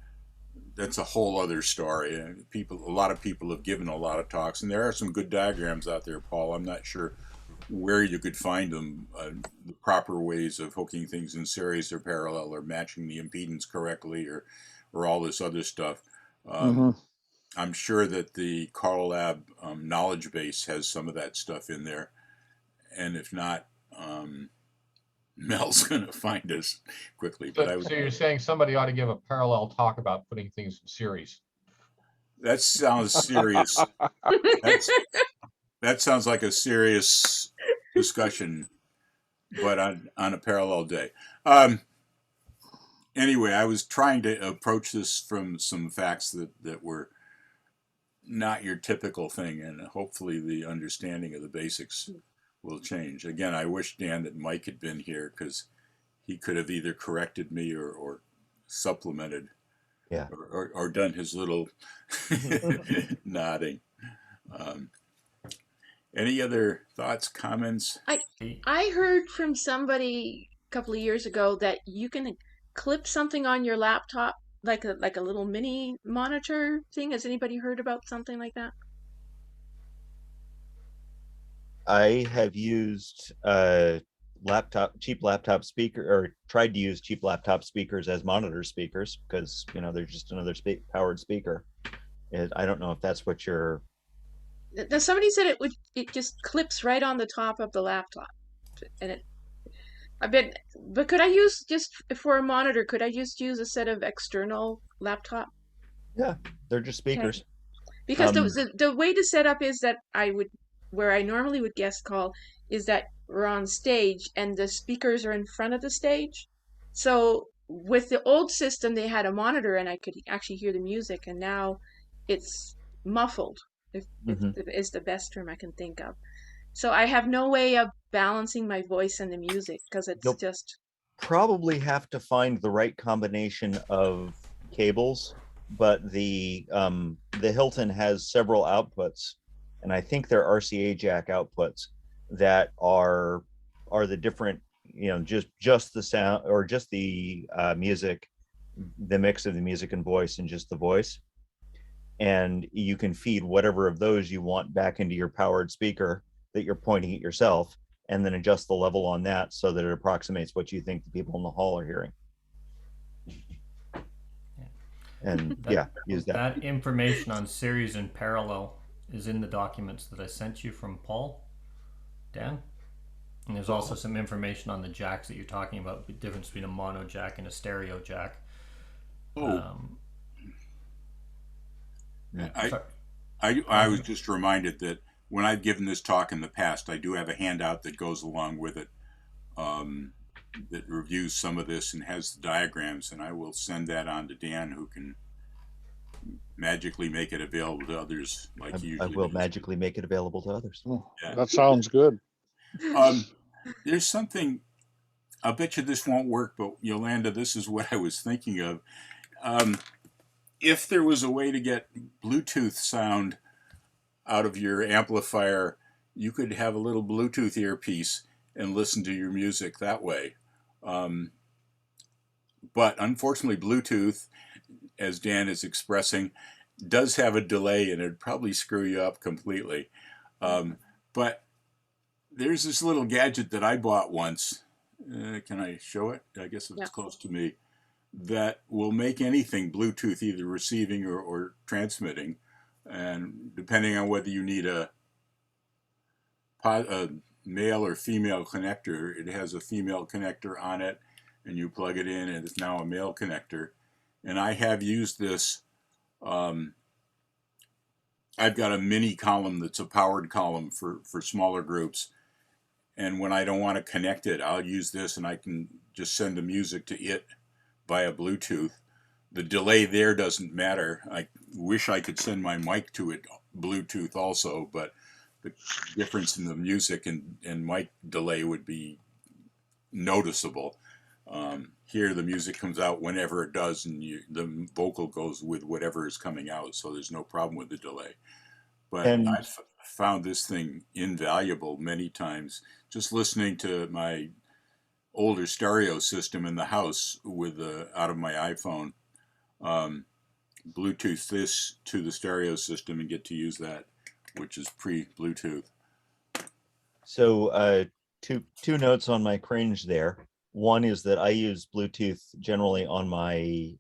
that's a whole other story. And a lot of people have given a lot of talks, and there are some good diagrams out there, Paul. I'm not sure where you could find them, the proper ways of hooking things in series or parallel or matching the impedance correctly or all this other stuff. I'm sure that the Carl Lab knowledge base has some of that stuff in there. And if not, Mel's going to find us quickly. But so you're saying somebody ought to give a parallel talk about putting things in series? That sounds serious. That sounds like a serious discussion, but on a parallel day. Anyway, I was trying to approach this from some facts that were not your typical thing, and hopefully the understanding of the basics will change. Again, I wish, Dan, that Mike had been here because he could have either corrected me or supplemented, or done his little nodding. Any other thoughts, comments? I heard from somebody a couple of years ago that you can clip something on your laptop, like a little mini monitor thing. Has anybody heard about something like that? I have used cheap laptop speaker, or tried to use cheap laptop speakers as monitor speakers because they're just another powered speaker. I don't know if that's what you're. Somebody said it just clips right on the top of the laptop, and but could I use, just for a monitor, could I just use a set of external laptop? Yeah, they're just speakers. Okay. Because the way to set up is that where I normally would guest call is that we're on stage and the speakers are in front of the stage. So with the old system, they had a monitor and I could actually hear the music, and now it's muffled. If is the best term I can think of. So I have no way of balancing my voice and the music because it's just. Probably have to find the right combination of cables, but the Hilton has several outputs, and I think they're RCA jack outputs that are the different, just the sound or just the music, the mix of the music and voice, and just the voice. And you can feed whatever of those you want back into your powered speaker that you're pointing at yourself, and then adjust the level on that so that it approximates what you think the people in the hall are hearing. And use that. That information on series and parallel is in the documents that I sent you from Paul, Dan. And there's also some information on the jacks that you're talking about, the difference between a mono jack and a stereo jack. I was just reminded that when I've given this talk in the past, I do have a handout that goes along with it that reviews some of this and has the diagrams, and I will send that on to Dan, who can magically make it available to others like you usually I will do. magically make it available to others. That sounds good. There's something I'll bet you this won't work, but Yolanda, this is what I was thinking of. If there was a way to get Bluetooth sound out of your amplifier, you could have a little Bluetooth earpiece and listen to your music that way. But unfortunately, Bluetooth, as Dan is expressing, does have a delay, and it'd probably screw you up completely. But there's this little gadget that I bought once. Can I show it? I guess it's close to me. That will make anything Bluetooth, either receiving or transmitting. And depending on whether you need a male or female connector, it has a female connector on it, and you plug it in, and it's now a male connector. And I have used this. I've got a mini column that's a powered column for smaller groups. And when I don't want to connect it, I'll use this, and I can just send the music to it via Bluetooth. The delay there doesn't matter. I wish I could send my mic to it Bluetooth also, but the difference in the music and mic delay would be noticeable. Here, the music comes out whenever it does, and the vocal goes with whatever is coming out, so there's no problem with the delay. But I've found this thing invaluable many times. Just listening to my older stereo system in the house with out of my iPhone, Bluetooth this to the stereo system and get to use that, which is pre-Bluetooth. So two notes on my cringe there. One is that I use Bluetooth generally on my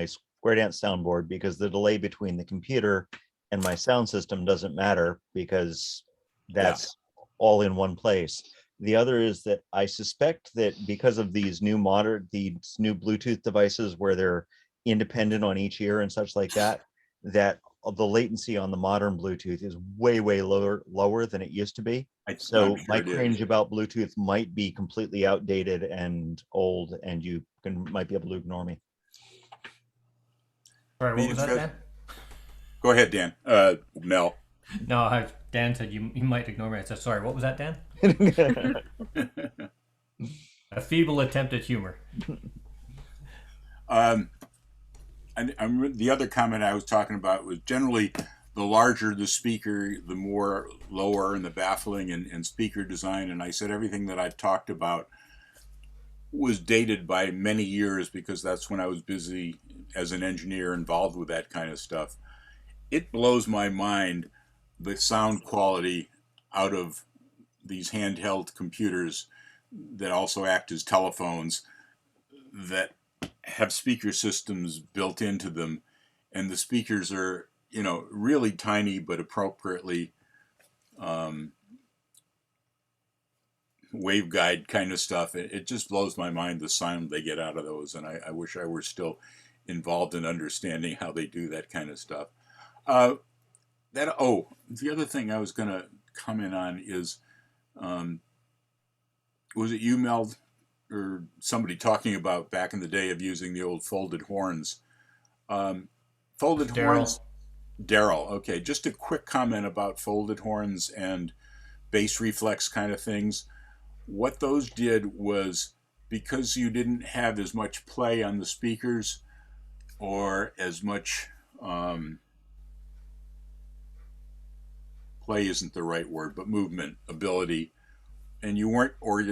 Square Dance soundboard, because the delay between the computer and my sound system doesn't matter, because that's all in one place. The other is that I suspect that because of these new Bluetooth devices where they're independent on each ear and such like that, that the latency on the modern Bluetooth is way lower than it used to be. So my cringe about Bluetooth might be completely outdated and old, and you might be able to ignore me. Sorry, what was that, Dan? Go ahead, Dan. Mel. No, Dan said you might ignore me. I said, sorry, what was that, Dan? A feeble attempt at humor. The other comment I was talking about was generally the larger the speaker, the more lower in the baffling and speaker design. And I said everything that I've talked about was dated by many years, because that's when I was busy as an engineer involved with that kind of stuff. It blows my mind, the sound quality out of these handheld computers that also act as telephones, that have speaker systems built into them, and the speakers are, really tiny but appropriately waveguide kind of stuff. It just blows my mind, the sound they get out of those, and I wish I were still involved in understanding how they do that kind of stuff. The other thing I was going to comment on is, was it you, Mel, or somebody talking about back in the day of using the old folded horns? Folded horns. Daryl. Okay, just a quick comment about folded horns and bass reflex kind of things. What those did was, because you didn't have as much play on the speakers, or as much play isn't the right word, but movement ability, and you weren't, or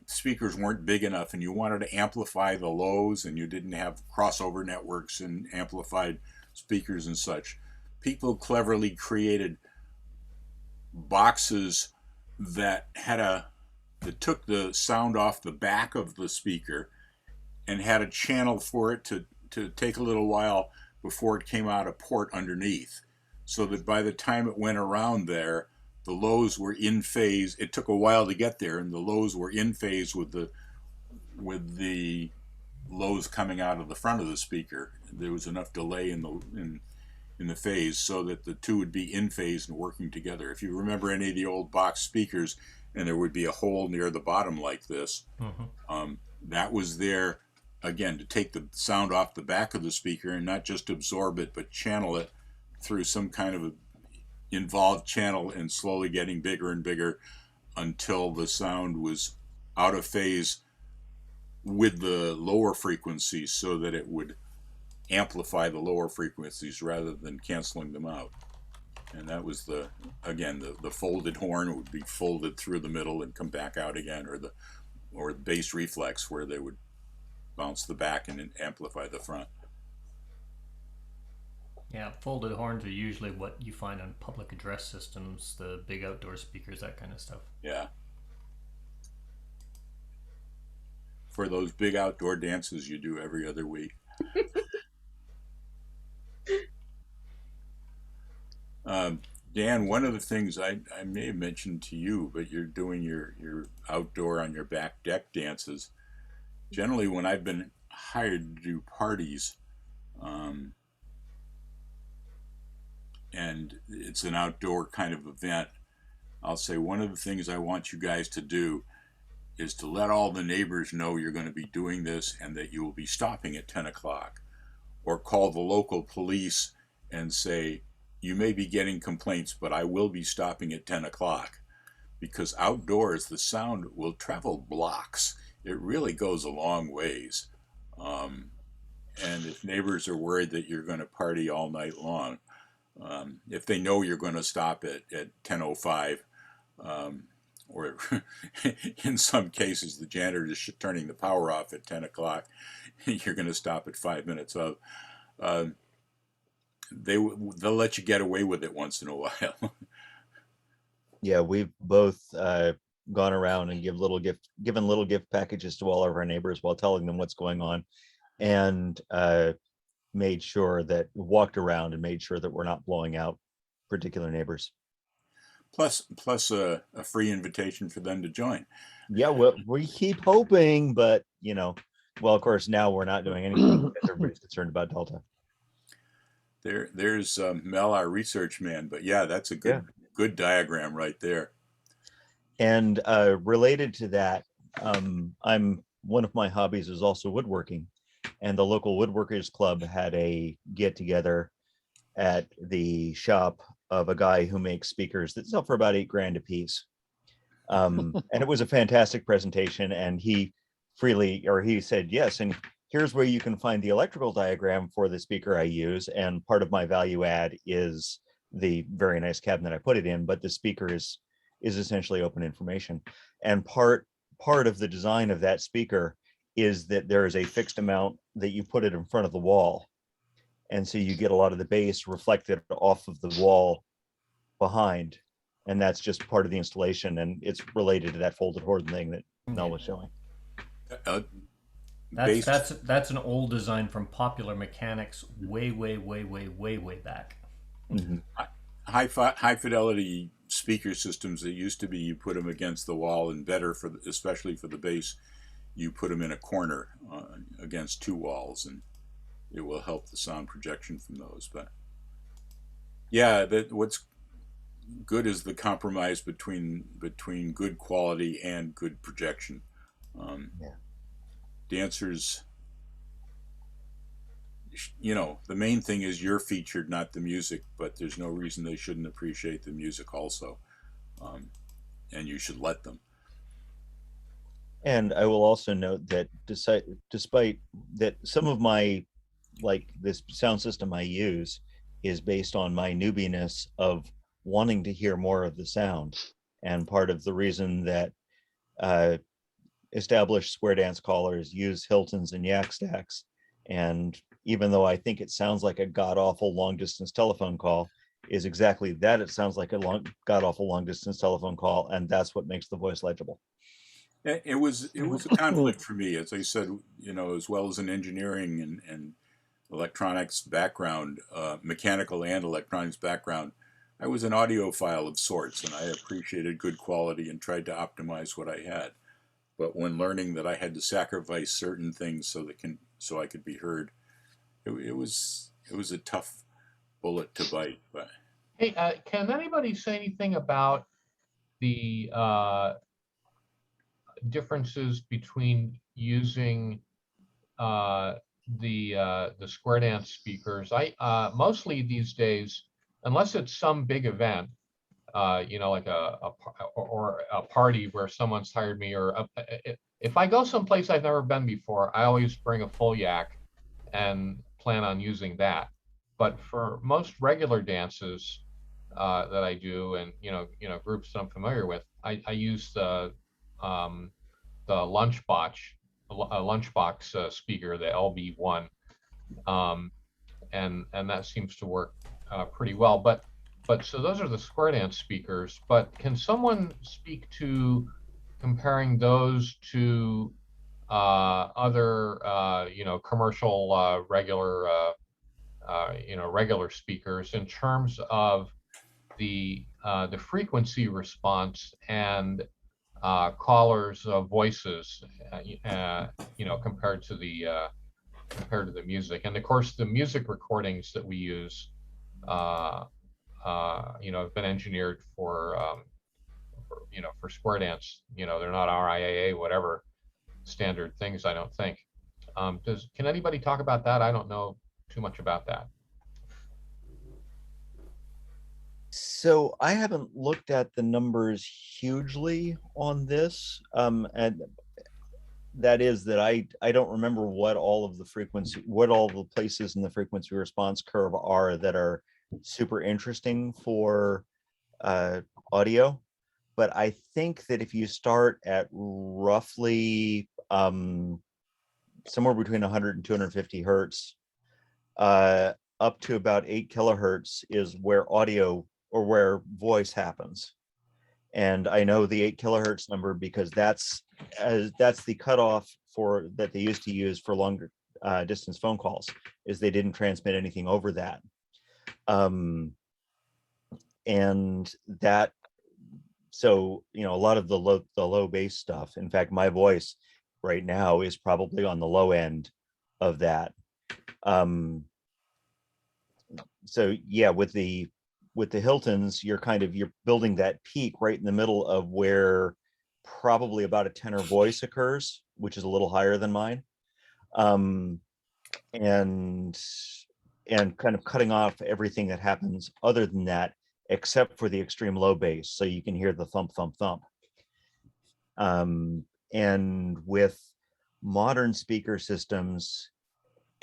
speakers weren't big enough, and you wanted to amplify the lows, and you didn't have crossover networks and amplified speakers and such. People cleverly created boxes that that took the sound off the back of the speaker and had a channel for it to take a little while before it came out a port underneath, so that by the time it went around there, the lows were in phase. It took a while to get there, and the lows were in phase with the lows coming out of the front of the speaker. There was enough delay in the phase so that the two would be in phase and working together. If you remember any of the old box speakers, and there would be a hole near the bottom like this, that was there, again, to take the sound off the back of the speaker and not just absorb it, but channel it through some kind of a involved channel, and slowly getting bigger and bigger until the sound was out of phase with the lower frequencies so that it would amplify the lower frequencies rather than canceling them out. And that was again, the folded horn would be folded through the middle and come back out again, or the bass reflex, where they would bounce the back and amplify the front. Yeah, folded horns are usually what you find on public address systems, the big outdoor speakers, that kind of stuff. Yeah. For those big outdoor dances you do every other week. Dan, one of the things I may have mentioned to you, but you're doing your outdoor on your back deck dances. Generally, when I've been hired to do parties, and it's an outdoor kind of event, I'll say one of the things I want you guys to do is to let all the neighbors know you're going to be doing this and that you will be stopping at 10 o'clock. Or call the local police and say, you may be getting complaints, but I will be stopping at 10 o'clock. Because outdoors, the sound will travel blocks. It really goes a long ways. And if neighbors are worried that you're going to party all night long, if they know you're going to stop at 10:05, or in some cases the janitor is turning the power off at 10 o'clock, you're going to stop at 5 minutes of, they'll let you get away with it once in a while. Yeah, we've both gone around and given little gift packages to all of our neighbors while telling them what's going on, and walked around and made sure that we're not blowing out particular neighbors. Plus a free invitation for them to join. Yeah, well, we keep hoping, but well, of course, now we're not doing anything because everybody's concerned about Delta. There's Mel, our research man, but yeah, that's a good diagram right there. And related to that, one of my hobbies is also woodworking, and the local woodworkers club had a get together at the shop of a guy who makes speakers that sell for about $8,000 a piece. And it was a fantastic presentation, and he said, yes, and here's where you can find the electrical diagram for the speaker I use, and part of my value add is the very nice cabinet I put it in, but the speaker is essentially open information. And part of the design of that speaker is that there is a fixed amount that you put it in front of the wall, and so you get a lot of the bass reflected off of the wall behind, and that's just part of the installation, and it's related to that folded horn thing that Mel was showing. That's an old design from Popular Mechanics way back. Mm-hmm. High fidelity speaker systems that used to be, you put them against the wall, and better especially for the bass, you put them in a corner against two walls, and it will help the sound projection from those. But yeah, what's good is the compromise between good quality and good projection. Dancers, the main thing is you're featured, not the music, but there's no reason they shouldn't appreciate the music also, and you should let them. And I will also note that despite that, some of my, this sound system I use is based on my newbiness of wanting to hear more of the sound. And part of the reason that established square dance callers use Hiltons and yak stacks, and even though I think it sounds like a god-awful long-distance telephone call, is exactly that. It sounds like a god-awful long-distance telephone call, and that's what makes the voice legible. It was a conflict for me, as I said, as well as an engineering and electronics background, mechanical and electronics background. I was an audiophile of sorts, and I appreciated good quality and tried to optimize what I had. But when learning that I had to sacrifice certain things so I could be heard, it was a tough bullet to bite. But hey, can anybody say anything about the differences between using the square dance speakers? I mostly these days, unless it's some big event, you know, like or a party where someone's hired me, or if I go someplace I've never been before, I always bring a full yak and plan on using that. But for most regular dances that I do, and groups that I'm familiar with, I use the lunchbox speaker, the LB1, and that seems to work pretty well. But so those are the square dance speakers. But can someone speak to comparing those to other commercial regular speakers in terms of the frequency response and callers' voices, compared to the music. And of course, the music recordings that we use, have been engineered for square dance. They're not RIAA, whatever standard things, I don't think. Can anybody talk about that? I don't know too much about that. So I haven't looked at the numbers hugely on this, and that is that I don't remember what all the places in the frequency response curve are that are super interesting for audio. But I think that if you start at roughly somewhere between 100 and 250 hertz, up to about 8 kilohertz is where audio or where voice happens. And I know the 8 kilohertz number because that's the cutoff for that they used to use for longer distance phone calls, is they didn't transmit anything over that. And that, so a lot of the low bass stuff, in fact my voice right now is probably on the low end of that. So yeah, with the Hiltons, you're building that peak right in the middle of where probably about a tenor voice occurs, which is a little higher than mine, and kind of cutting off everything that happens other than that, except for the extreme low bass, so you can hear the thump thump thump. And with modern speaker systems,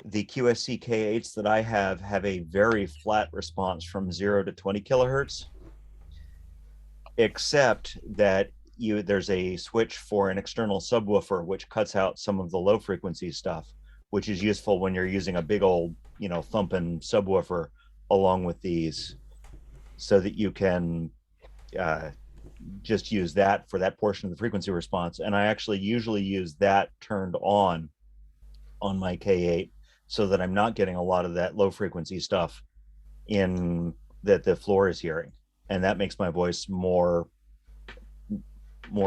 the QSC K8s that I have a very flat response from 0 to 20 kilohertz, except that there's a switch for an external subwoofer which cuts out some of the low frequency stuff, which is useful when you're using a big old thumping subwoofer along with these, so that you can just use that for that portion of the frequency response. And I actually usually use that turned on my K8, so that I'm not getting a lot of that low frequency stuff in that the floor is hearing, and that makes my voice more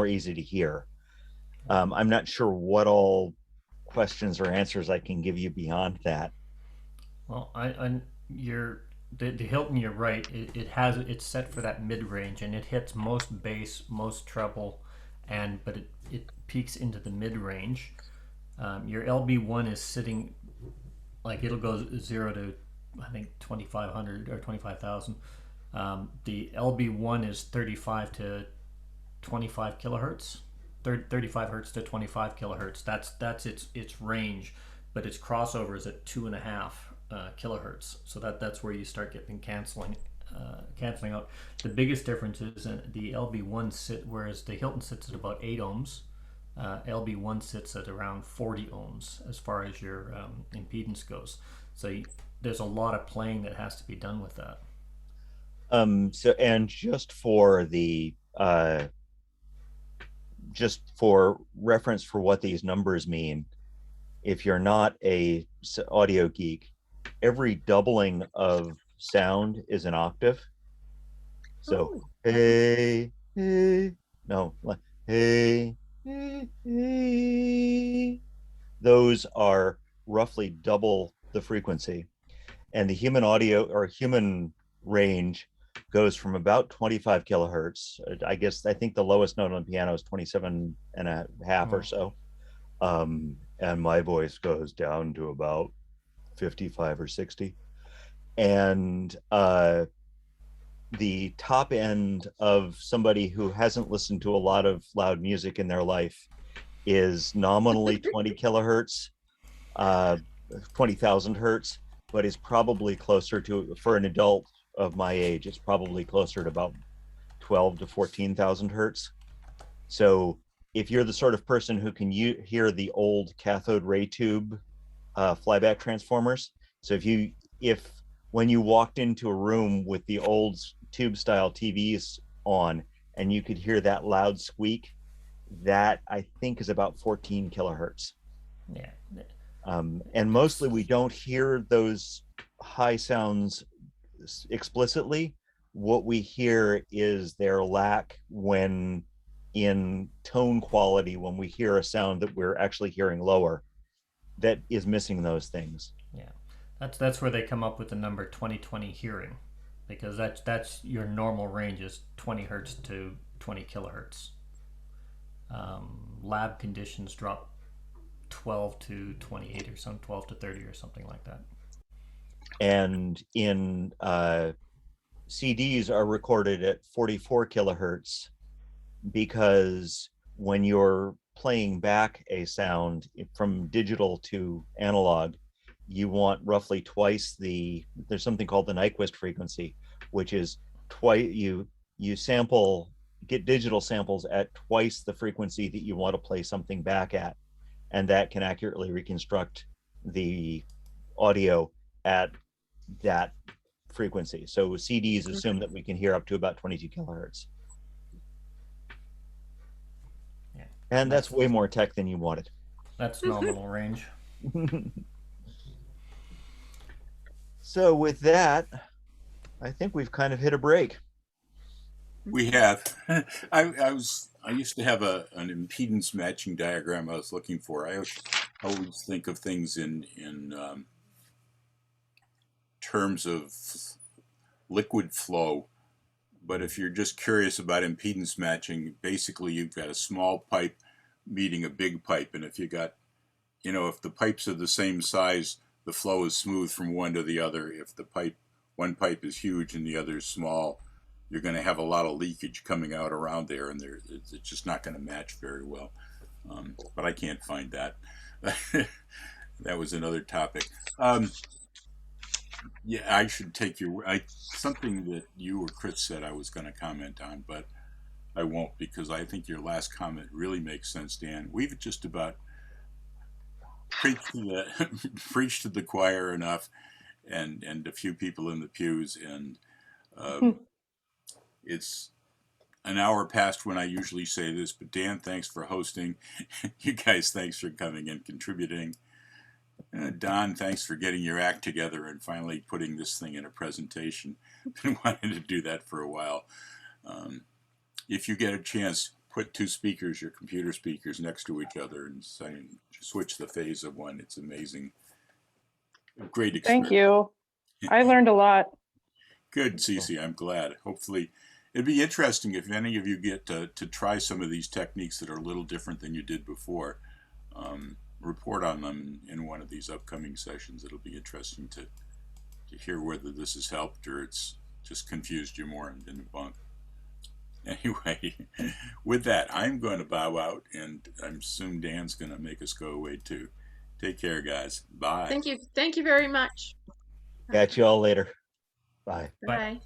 easy to hear. I'm not sure what all questions or answers I can give you beyond that. Well, the Hilton, you're right. It's set for that mid range, and it hits most bass, most treble, but it peaks into the mid range. Your LB1 is sitting, like, it'll go 0 to I think 2,500 or 25,000. The LB1 is 35 to 25 kilohertz, 35 hertz to 25 kilohertz. That's its range, but its crossover is at 2.5 kilohertz. So that's where you start getting canceling out. The biggest difference is the LB1 whereas the Hilton sits at about 8 ohms. LB1 sits at around 40 ohms as far as your impedance goes. So there's a lot of playing that has to be done with that. So, and just for the just for reference for what these numbers mean, if you're not a audio geek, every doubling of sound is an octave. So hey, no, hey, those are roughly double the frequency, and the human audio or human range goes from about 25 kilohertz. I think the lowest note on the piano is 27 and a half or so, and my voice goes down to about 55 or 60, and the top end of somebody who hasn't listened to a lot of loud music in their life is nominally 20 kilohertz, 20,000 hertz, but is probably closer to, for an adult of my age, it's probably closer to about 12 to 14,000 hertz. So if you're the sort of person who can hear the old cathode ray tube flyback transformers, so if when you walked into a room with the old tube style TVs on and you could hear that loud squeak, that I think is about 14 kilohertz. Yeah. And mostly we don't hear those high sounds explicitly. What we hear is their lack when in tone quality, when we hear a sound that we're actually hearing lower, that is missing those things. Yeah, that's where they come up with the number 20/20 hearing, because that's your normal range is 20 hertz to 20 kilohertz. Lab conditions drop 12 to 28 or some 12 to 30 or something like that. And in CDs are recorded at 44 kilohertz because when you're playing back a sound from digital to analog, you want roughly twice there's something called the Nyquist frequency, which is you get digital samples at twice the frequency that you want to play something back at, and that can accurately reconstruct the audio at that frequency. So CDs assume that we can hear up to about 22 kilohertz. Yeah. And that's way more tech than you wanted. That's nominal range. So with that, I think we've kind of hit a break. We have. I used to have an impedance matching diagram I was looking for. I always think of things in terms of liquid flow, but if you're just curious about impedance matching, basically you've got a small pipe meeting a big pipe, and if you got, if the pipes are the same size, the flow is smooth from one to the other. If one pipe is huge and the other is small, you're going to have a lot of leakage coming out around there, and it's just not going to match very well. But I can't find that. That was another topic. Yeah, I should take something that you or Chris said I was going to comment on, but I won't, because I think your last comment really makes sense, Dan. We've just about preached to the choir enough, and a few people in the pews, and it's an hour past when I usually say this, but Dan, thanks for hosting. You guys, thanks for coming and contributing. Don, thanks for getting your act together and finally putting this thing in a presentation. Been wanting to do that for a while. If you get a chance, put your computer speakers next to each other and switch the phase of one. It's amazing. A great experience. Thank you. I learned a lot. Good, Cece. I'm glad. Hopefully, it'd be interesting if any of you get to try some of these techniques that are a little different than you did before. Report on them in one of these upcoming sessions. It'll be interesting to hear whether this has helped or it's just confused you more than a bunk. Anyway, with that, I'm going to bow out, and I'm assuming Dan's going to make us go away too. Take care, guys. Bye. Thank you very much. Catch you all later. Bye. Bye.